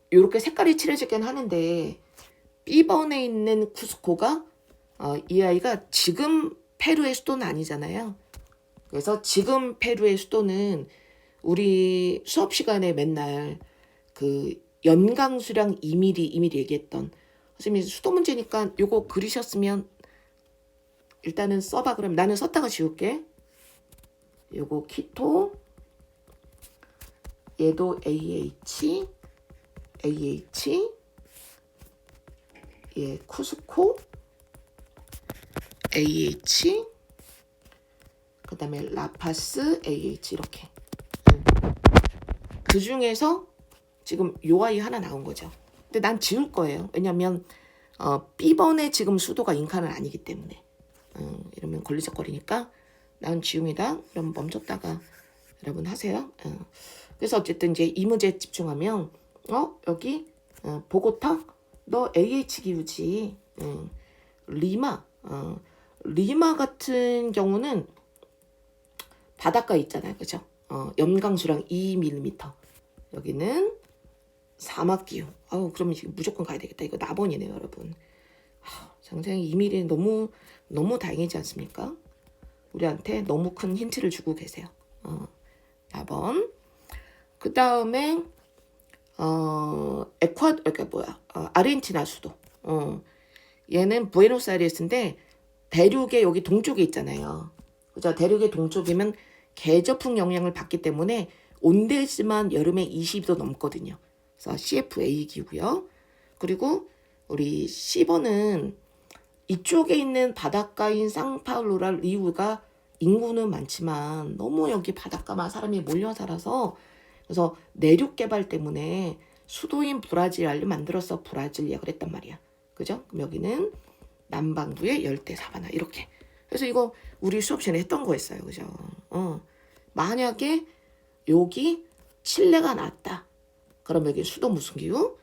이렇게 색깔이 칠해지긴 하는데 B번에 있는 쿠스코가 이 아이가 지금 페루의 수도는 아니잖아요. 그래서 지금 페루의 수도는 우리 수업 시간에 맨날 그 연강 수량 2mm 얘기했던 선생님이 수도 문제니까 요거 그리셨으면 일단은 써봐. 그럼 나는 썼다가 지울게. 요거 키토, 얘도 AH, 얘 쿠스코, AH, 그 다음에 라파스, AH 이렇게. 그 중에서 지금 요 아이 하나 나온 거죠. 근데 난 지울 거예요. 왜냐면 B번에 지금 수도가 잉카는 아니기 때문에 이러면 걸리적거리니까 난 지웁니다. 그럼 멈췄다가 여러분 하세요. 그래서 어쨌든 이제 이 문제에 집중하면 여기 보고타 너 AH 기후지. 리마 같은 경우는 바닷가에 있잖아요. 그죠? 염강수량 2mm. 여기는 사막기후. 그러면 지금 무조건 가야 되겠다. 이거 나번이네요, 여러분. 장생이 2mm는 너무 다행이지 않습니까? 우리한테 너무 큰 힌트를 주고 계세요. 나번. 그 다음에 아르헨티나 수도. 얘는 부에노스아이레스인데 대륙의 여기 동쪽에 있잖아요. 그죠? 대륙의 동쪽이면 계저풍 영향을 받기 때문에 온대지만 여름에 22도 넘거든요. 그래서 CFA 기고요. 그리고 우리 C번은 이쪽에 있는 바닷가인 상파울루라 리우가 인구는 많지만 너무 여기 바닷가만 사람이 몰려 살아서 그래서 내륙 개발 때문에 수도인 브라질을 만들어서 브라질리아 그랬단 말이야. 그죠? 그럼 여기는 남반구의 열대 사바나 이렇게. 그래서 이거 우리 수업 시간에 했던 거였어요. 그죠? 만약에 여기 칠레가 났다. 그럼 여기 수도 무슨 기후?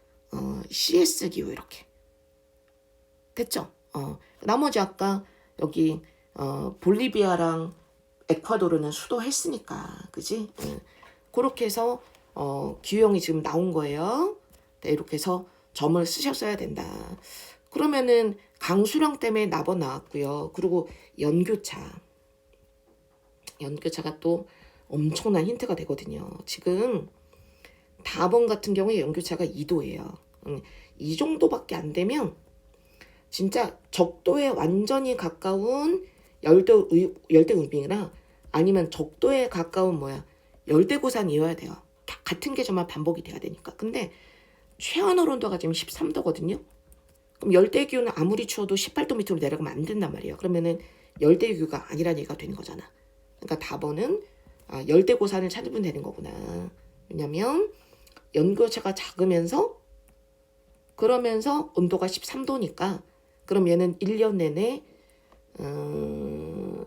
CS 기후 이렇게. 됐죠? 나머지 아까 여기 볼리비아랑 에콰도르는 수도 했으니까, 그지? 그렇게 해서 기후형이 지금 나온 거예요. 네, 이렇게 해서 점을 쓰셨어야 된다. 그러면은 강수량 때문에 나번 나왔고요. 그리고 연교차가 또 엄청난 힌트가 되거든요. 지금 다번 같은 경우에 연교차가 2도예요. 이 정도밖에 안 되면 진짜 적도에 완전히 가까운 열대우빙이나 아니면 적도에 가까운 열대고산이어야 돼요. 같은 계절만 반복이 돼야 되니까. 근데 최하늘 온도가 지금 13도거든요. 그럼 열대기후는 아무리 추워도 18도 밑으로 내려가면 안 된단 말이에요. 그러면은 열대기후가 아니라는 얘기가 되는 거잖아. 그러니까 답은 열대고산을 찾으면 되는 거구나. 왜냐면 연교차가 작으면서 그러면서 온도가 13도니까 그럼 얘는 1년 내내 한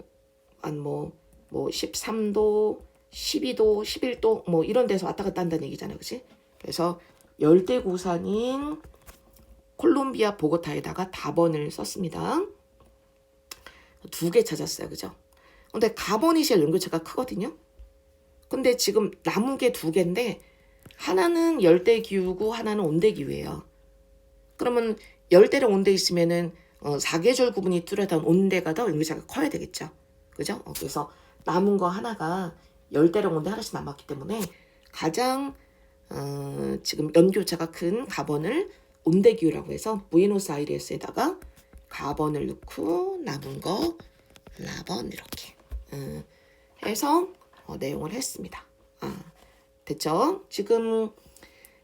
13도, 12도, 11도 이런 데서 왔다 갔다 한다는 얘기잖아. 그치? 그래서 열대고산인 콜롬비아 보고타에다가 답원을 썼습니다. 2개 찾았어요. 그죠? 근데 가번이 제일 연교차가 크거든요. 근데 지금 남은 게 2개인데 하나는 열대기후고 하나는 온대기후예요. 그러면 열대랑 온대 있으면은 4계절 구분이 뚜렷한 온대가 더 연교차가 커야 되겠죠. 그죠? 그래서 남은 거 하나가 열대랑 온대 하나씩 남았기 때문에 가장 지금 연교차가 큰 가번을 온대기후라고 해서 부에노스아이레스에다가 가번을 넣고 남은 거 라번 이렇게 해서 내용을 했습니다. 됐죠? 지금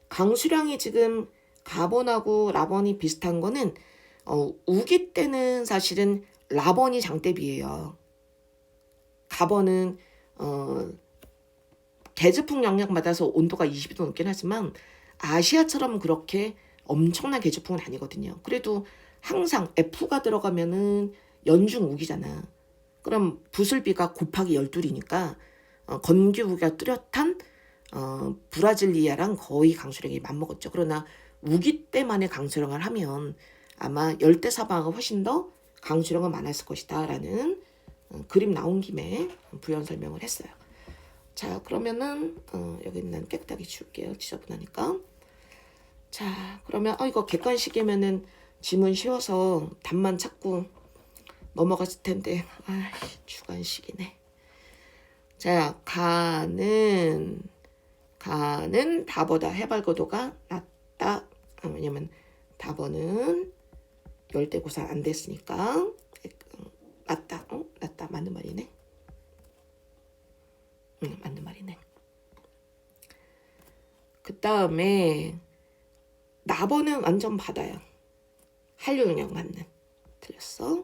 강수량이 지금 가번하고 라번이 비슷한 거는 우기 때는 사실은 라번이 장대비예요. 가번은 계즈풍 영향 받아서 온도가 20도 넘긴 하지만 아시아처럼 그렇게 엄청난 계즈풍은 아니거든요. 그래도 항상 F가 들어가면은 연중 우기잖아. 그럼 부슬비가 곱하기 12이니까 건기우기가 뚜렷한 브라질리아랑 거의 강수량이 맞먹었죠. 그러나 우기 때만의 강수량을 하면 아마 열대사방가 훨씬 더 강수량은 많았을 것이다 라는 그림 나온 김에 부연 설명을 했어요. 자, 그러면은 여기는 깨끗하게 지울게요. 지저분하니까. 자, 그러면 이거 객관식이면은 지문 쉬워서 답만 찾고 넘어갔을 텐데 주관식이네. 자, 가는 답보다 해발고도가 낮다. 왜냐면 답어는 열대고산 안 됐으니까 낮다. 낮다. 맞는 말이네. 맞는 말이네. 그 다음에 나버는 완전 바다야. 한류 영향 맞는. 틀렸어.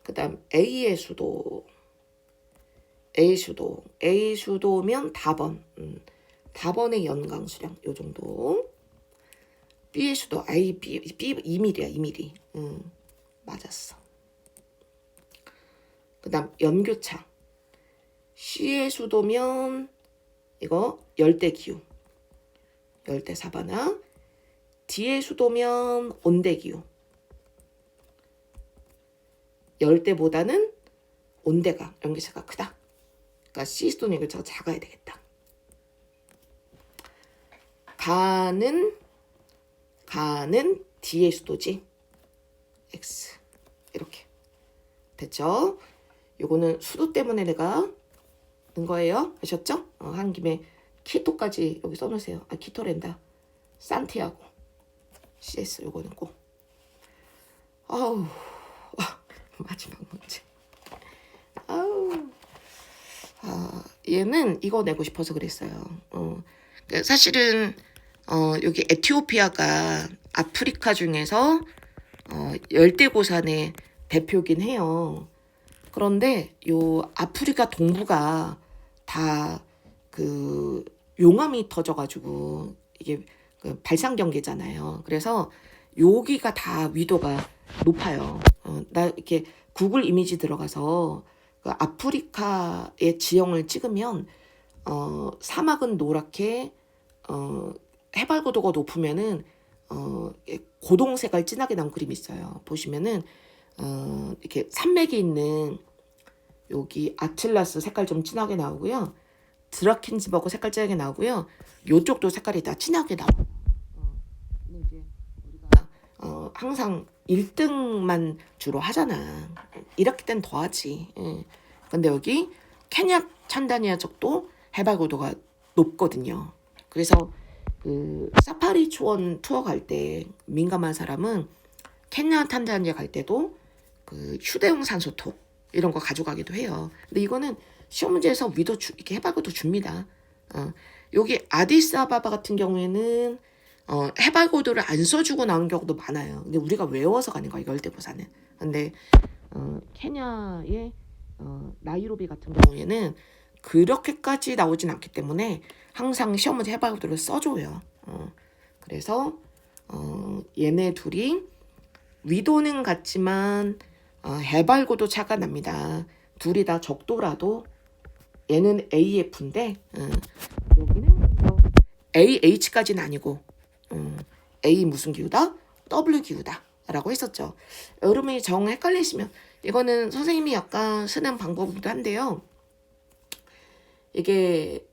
그 다음 A의 수도. A 수도면 답원. 답원의 연강 수량 요 정도. B의 수도 B 2mm야 2mm. 맞았어. 그 다음 연교차. C의 수도면 이거 열대기후. 열대사바나. D의 수도면 온대기후. 열대보다는 온대가 연교차가 크다. 그러니까 C 수도는 연교차가 작아야 되겠다. 가는 D의 수도지. X. 이렇게. 됐죠? 요거는 수도 때문에 내가 넣은 거예요. 아셨죠? 한 김에 키토까지 여기 써놓으세요. 키토랜다. 산티아고. CS 요거는 꼭. 마지막 문제. 얘는 이거 내고 싶어서 그랬어요. 사실은 여기 에티오피아가 아프리카 중에서 열대고산의 대표긴 해요. 그런데 요 아프리카 동부가 다 그 용암이 터져가지고 이게 그 발상 경계잖아요. 그래서 여기가 다 위도가 높아요. 나 이렇게 구글 이미지 들어가서 그 아프리카의 지형을 찍으면 사막은 노랗게 해발고도가 높으면은 고동색깔 진하게 나온 그림이 있어요. 보시면은 이렇게 산맥이 있는 여기 아틀라스 색깔 좀 진하게 나오고요. 드라켄즈버그 색깔 진하게 나오고요. 요쪽도 색깔이 다 진하게 나와요. 근데 이제 우리가 항상 1등만 주로 하잖아. 이렇게 땐 더하지. 근데 여기 케냐 탄자니아 쪽도 해발고도가 높거든요. 그래서 그 사파리 초원 투어 갈 때 민감한 사람은 케냐 탄자니아 갈 때도 그 휴대용 산소통 이런 거 가져가기도 해요. 근데 이거는 시험 문제에서 위도 이렇게 해발고도 줍니다. 여기 아디스아바바 같은 경우에는 해발고도를 안 써주고 나오는 경우도 많아요. 근데 우리가 외워서 가는 거예요, 열대고사는. 근데 케냐의 나이로비 같은 경우에는 그렇게까지 나오진 않기 때문에 항상 시험 문제 해발고도를 써줘요. 그래서 얘네 둘이 위도는 같지만 해발고도 차가 납니다. 둘이 다 적도라도 얘는 AF인데 여기는 AH까지는 아니고 A 무슨 기후다? W 기후다 라고 했었죠. 여러분이 정 헷갈리시면 이거는 선생님이 약간 쓰는 방법이기도 한데요. 이게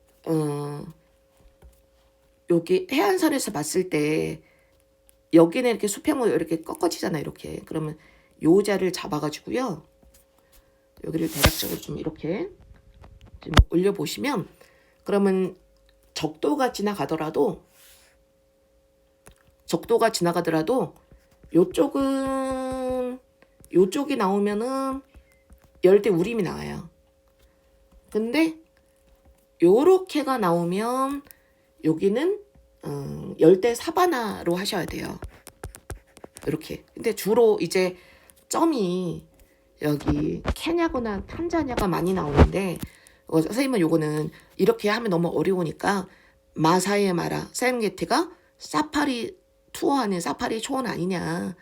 여기 해안선에서 봤을 때 여기는 이렇게 수평으로 이렇게 꺾어지잖아. 이렇게. 그러면 요 자를 잡아가지고요. 여기를 대략적으로 좀 이렇게 좀 올려보시면 그러면 적도가 지나가더라도 요쪽이 나오면은 열대 우림이 나와요. 근데 요렇게가 나오면 여기는 열대 사바나로 하셔야 돼요. 이렇게. 근데 주로 이제 점이 여기 케냐거나 탄자니아가 많이 나오는데 선생님은 요거는 이렇게 하면 너무 어려우니까 마사이 마라 세렝게티가 사파리 투어하는 사파리 초원 아니냐.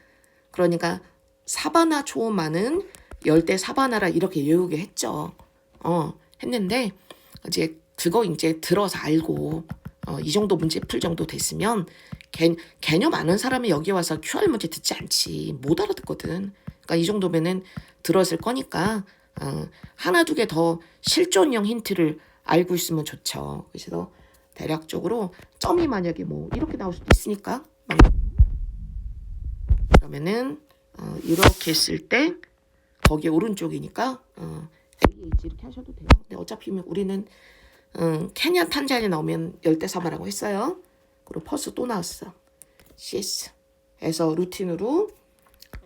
그러니까 사바나 초원만은 열대 사바나라 이렇게 외우게 했죠. 했는데 이제 그거 이제 들어서 알고 이 정도 문제 풀 정도 됐으면 개념 아는 사람이 여기 와서 QR 문제 듣지 않지. 못 알아듣거든. 그러니까 이 정도면은 들었을 거니까 하나 두 개 더 실존형 힌트를 알고 있으면 좋죠. 그래서 대략적으로 점이 만약에 뭐 이렇게 나올 수도 있으니까 그러면은 이렇게 했을 때 거기 오른쪽이니까 AH 이렇게 하셔도 돼요. 근데 어차피 우리는 케냐 탄자니아 나오면 열대사바라고 했어요. 그리고 퍼스 또 나왔어. CS. 해서 루틴으로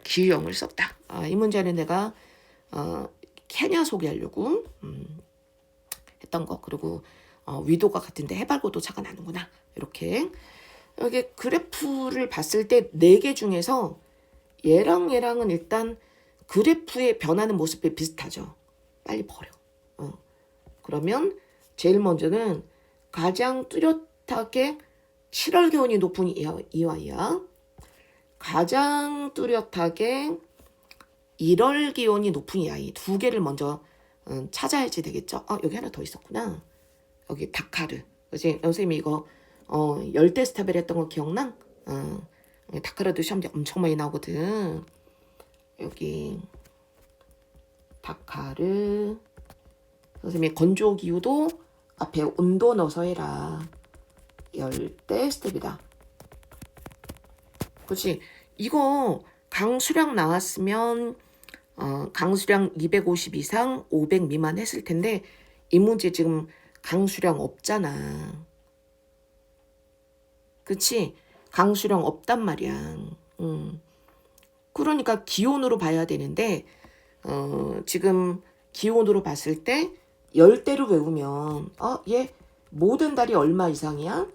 기후형을 썼다. 이 문제는 내가 케냐 소개하려고 했던 거. 그리고 위도가 같은데 해발고도 차가 나는구나. 이렇게. 여기 그래프를 봤을 때 4개 중에서 얘랑은 일단 그래프의 변하는 모습이 비슷하죠. 빨리 버려. 그러면 제일 먼저는 가장 뚜렷하게 7월 기온이 높은 이와이야. 가장 뚜렷하게 1월 기온이 높은 이 아이. 2개를 먼저 찾아야지 되겠죠. 여기 하나 더 있었구나. 여기 다카르. 선생님이 이거 열대 스타벨 했던 거 기억나? 다카르도 시험지 엄청 많이 나오거든. 여기 다카르. 선생님이 건조기후도 앞에 온도 넣어서 해라. 열대 스텝이다. 그렇지. 이거 강수량 나왔으면 강수량 250 이상 500 미만 했을 텐데 이 문제 지금 강수량 없잖아. 그치? 강수량 없단 말이야. 그러니까 기온으로 봐야 되는데 지금 기온으로 봤을 때 열대로 외우면 얘 모든 달이 얼마 이상이야?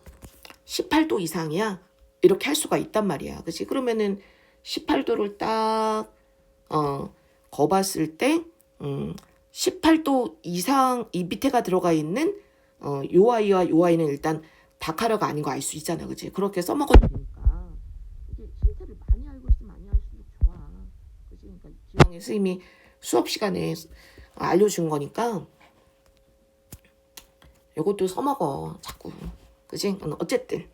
18도 이상이야? 이렇게 할 수가 있단 말이야. 그치? 그러면은 18도를 딱 거봤을 때 18도 이상 이 밑에가 들어가 있는 요 아이와 요 아이는 일단 다카르가 아닌 거 알 수 있잖아, 그치? 그렇게 써먹어도 되니까 이게 힌트를 많이 알고 있으면 많이 알수록 좋아, 그치? 그러니까 기왕에 선생님이 수업 시간에 알려준 거니까 이것도 써먹어 자꾸, 그치? 어쨌든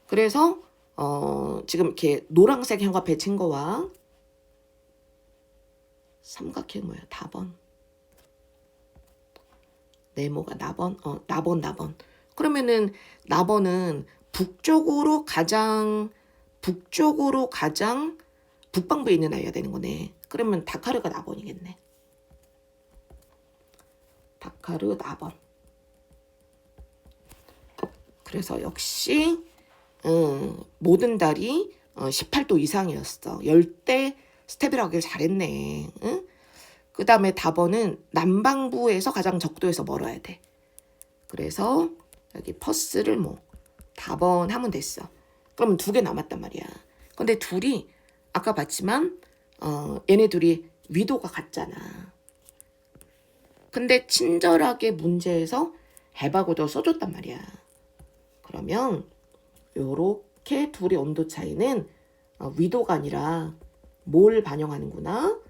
그래서 지금 이렇게 노란색 형광펜 친 거와 삼각형 뭐야? 답원. 네모가 나번. 나번. 그러면은 나번은 북쪽으로 가장 북방부에 있는 아이가 되는 거네. 그러면 다카르가 나번이겠네. 다카르 나번. 그래서 역시 모든 달이 18도 이상이었어. 열대 스텝이라고 하길 잘했네. 응? 그 다음에 답원은 남방부에서 가장 적도에서 멀어야 돼. 그래서 여기 퍼스를 뭐 답원 하면 됐어. 그러면 2개 남았단 말이야. 근데 둘이 아까 봤지만 얘네 둘이 위도가 같잖아. 근데 친절하게 문제에서 해바고도 써줬단 말이야. 그러면 요렇게 둘의 온도 차이는 위도가 아니라 뭘 반영하는구나?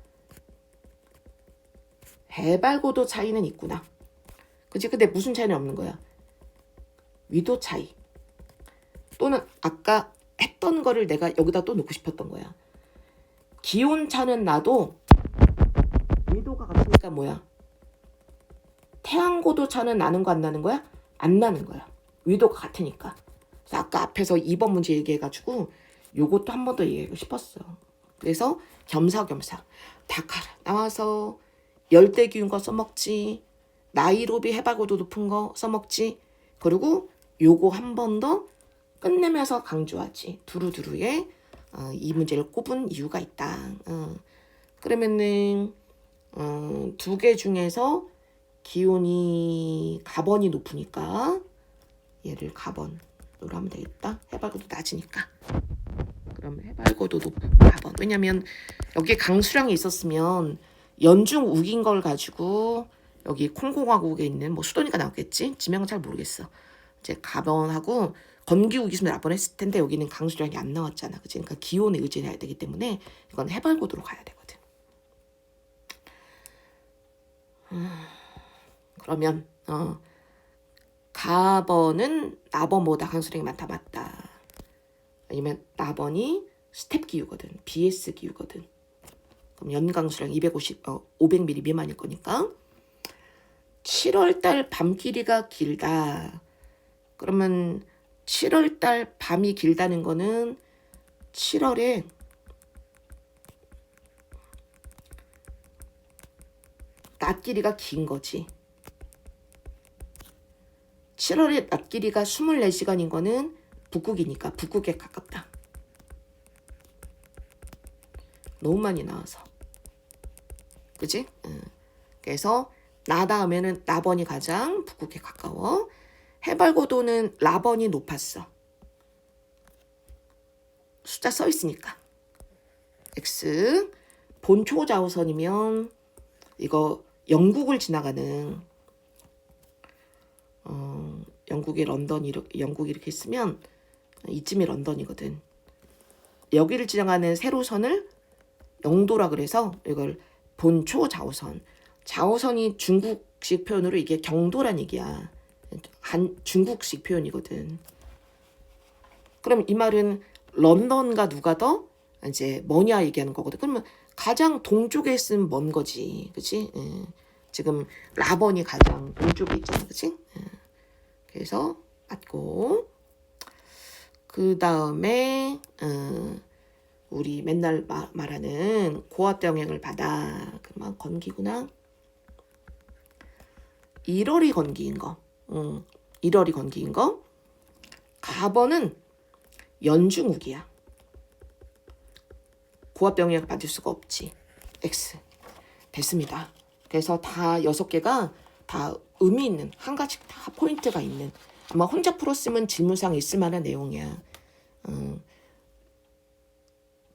해발고도 차이는 있구나. 그치? 근데 무슨 차이는 없는 거야? 위도 차이. 또는 아까 했던 거를 내가 여기다 또 넣고 싶었던 거야. 기온 차는 나도 위도가 같으니까 뭐야? 태양고도 차는 나는 거 안 나는 거야? 안 나는 거야. 위도가 같으니까. 그래서 아까 앞에서 2번 문제 얘기해가지고 요것도 한 번 더 얘기하고 싶었어. 그래서 겸사겸사. 다카르 나와서 열대 기운 거 써먹지. 나이로비 해발고도 높은 거 써먹지. 그리고 요거 한 번 더 끝내면서 강조하지. 두루두루에 이 문제를 꼽은 이유가 있다. 그러면은 2개 중에서 기온이 가번이 높으니까 얘를 가번으로 하면 되겠다. 해발고도 낮으니까. 그럼 해발고도 높은 가번. 왜냐면 여기에 강수량이 있었으면 연중 우긴 걸 가지고 여기 콩고공화국에 있는 뭐 수도니까 나왔겠지? 지명은 잘 모르겠어. 이제 가번하고 건기국 있으면 나번 했을 텐데 여기는 강수량이 안 나왔잖아. 그치? 그러니까 기온에 의지해야 되기 때문에 이건 해발고도로 가야 되거든. 그러면 가번은 나번보다 강수량이 많다, 맞다. 아니면 나번이 스텝 기후거든. BS 기후거든. 그럼 연강수량 500mm 미만일 거니까. 7월달 밤 길이가 길다. 그러면 7월달 밤이 길다는 거는 7월에 낮 길이가 긴 거지. 7월에 낮 길이가 24시간인 거는 북극이니까 북극에 가깝다. 너무 많이 나와서. 그치? 그래서 나 다음에는 나번이 가장 북극에 가까워. 해발고도는 라번이 높았어. 숫자 써 있으니까. X. 본초자우선이면 이거 영국을 지나가는 영국이 영국이 이렇게 있으면 이쯤이 런던이거든. 여기를 지나가는 세로선을 영도라 그래서 이걸 본초자우선. 자우선이 중국식 표현으로 이게 경도란 얘기야. 중국식 표현이거든. 그럼 이 말은 런던과 누가 더 이제 뭐냐 얘기하는 거거든. 그러면 가장 동쪽에 있으면 먼 거지, 그렇지? 지금 라번이 가장 동쪽에 있잖아, 그렇지? 그래서 맞고. 그 다음에 우리 맨날 말하는 고압 영향을 받아. 그만 건기구나. 1월이 건기인 거. 1월이 건기인 거. 가번은 연중우기야. 고압 영향을 받을 수가 없지. X. 됐습니다. 그래서 다 6개가 다 의미 있는, 한 가지 다 포인트가 있는, 아마 혼자 풀었으면 질문상에 있을 만한 내용이야.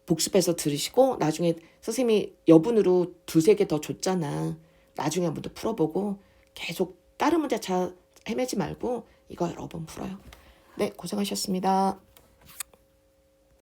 복습해서 들으시고 나중에 선생님이 여분으로 2-3개 더 줬잖아. 나중에 한번 더 풀어보고 계속 다른 문제 헤매지 말고 이거 여러 번 풀어요. 네, 고생하셨습니다.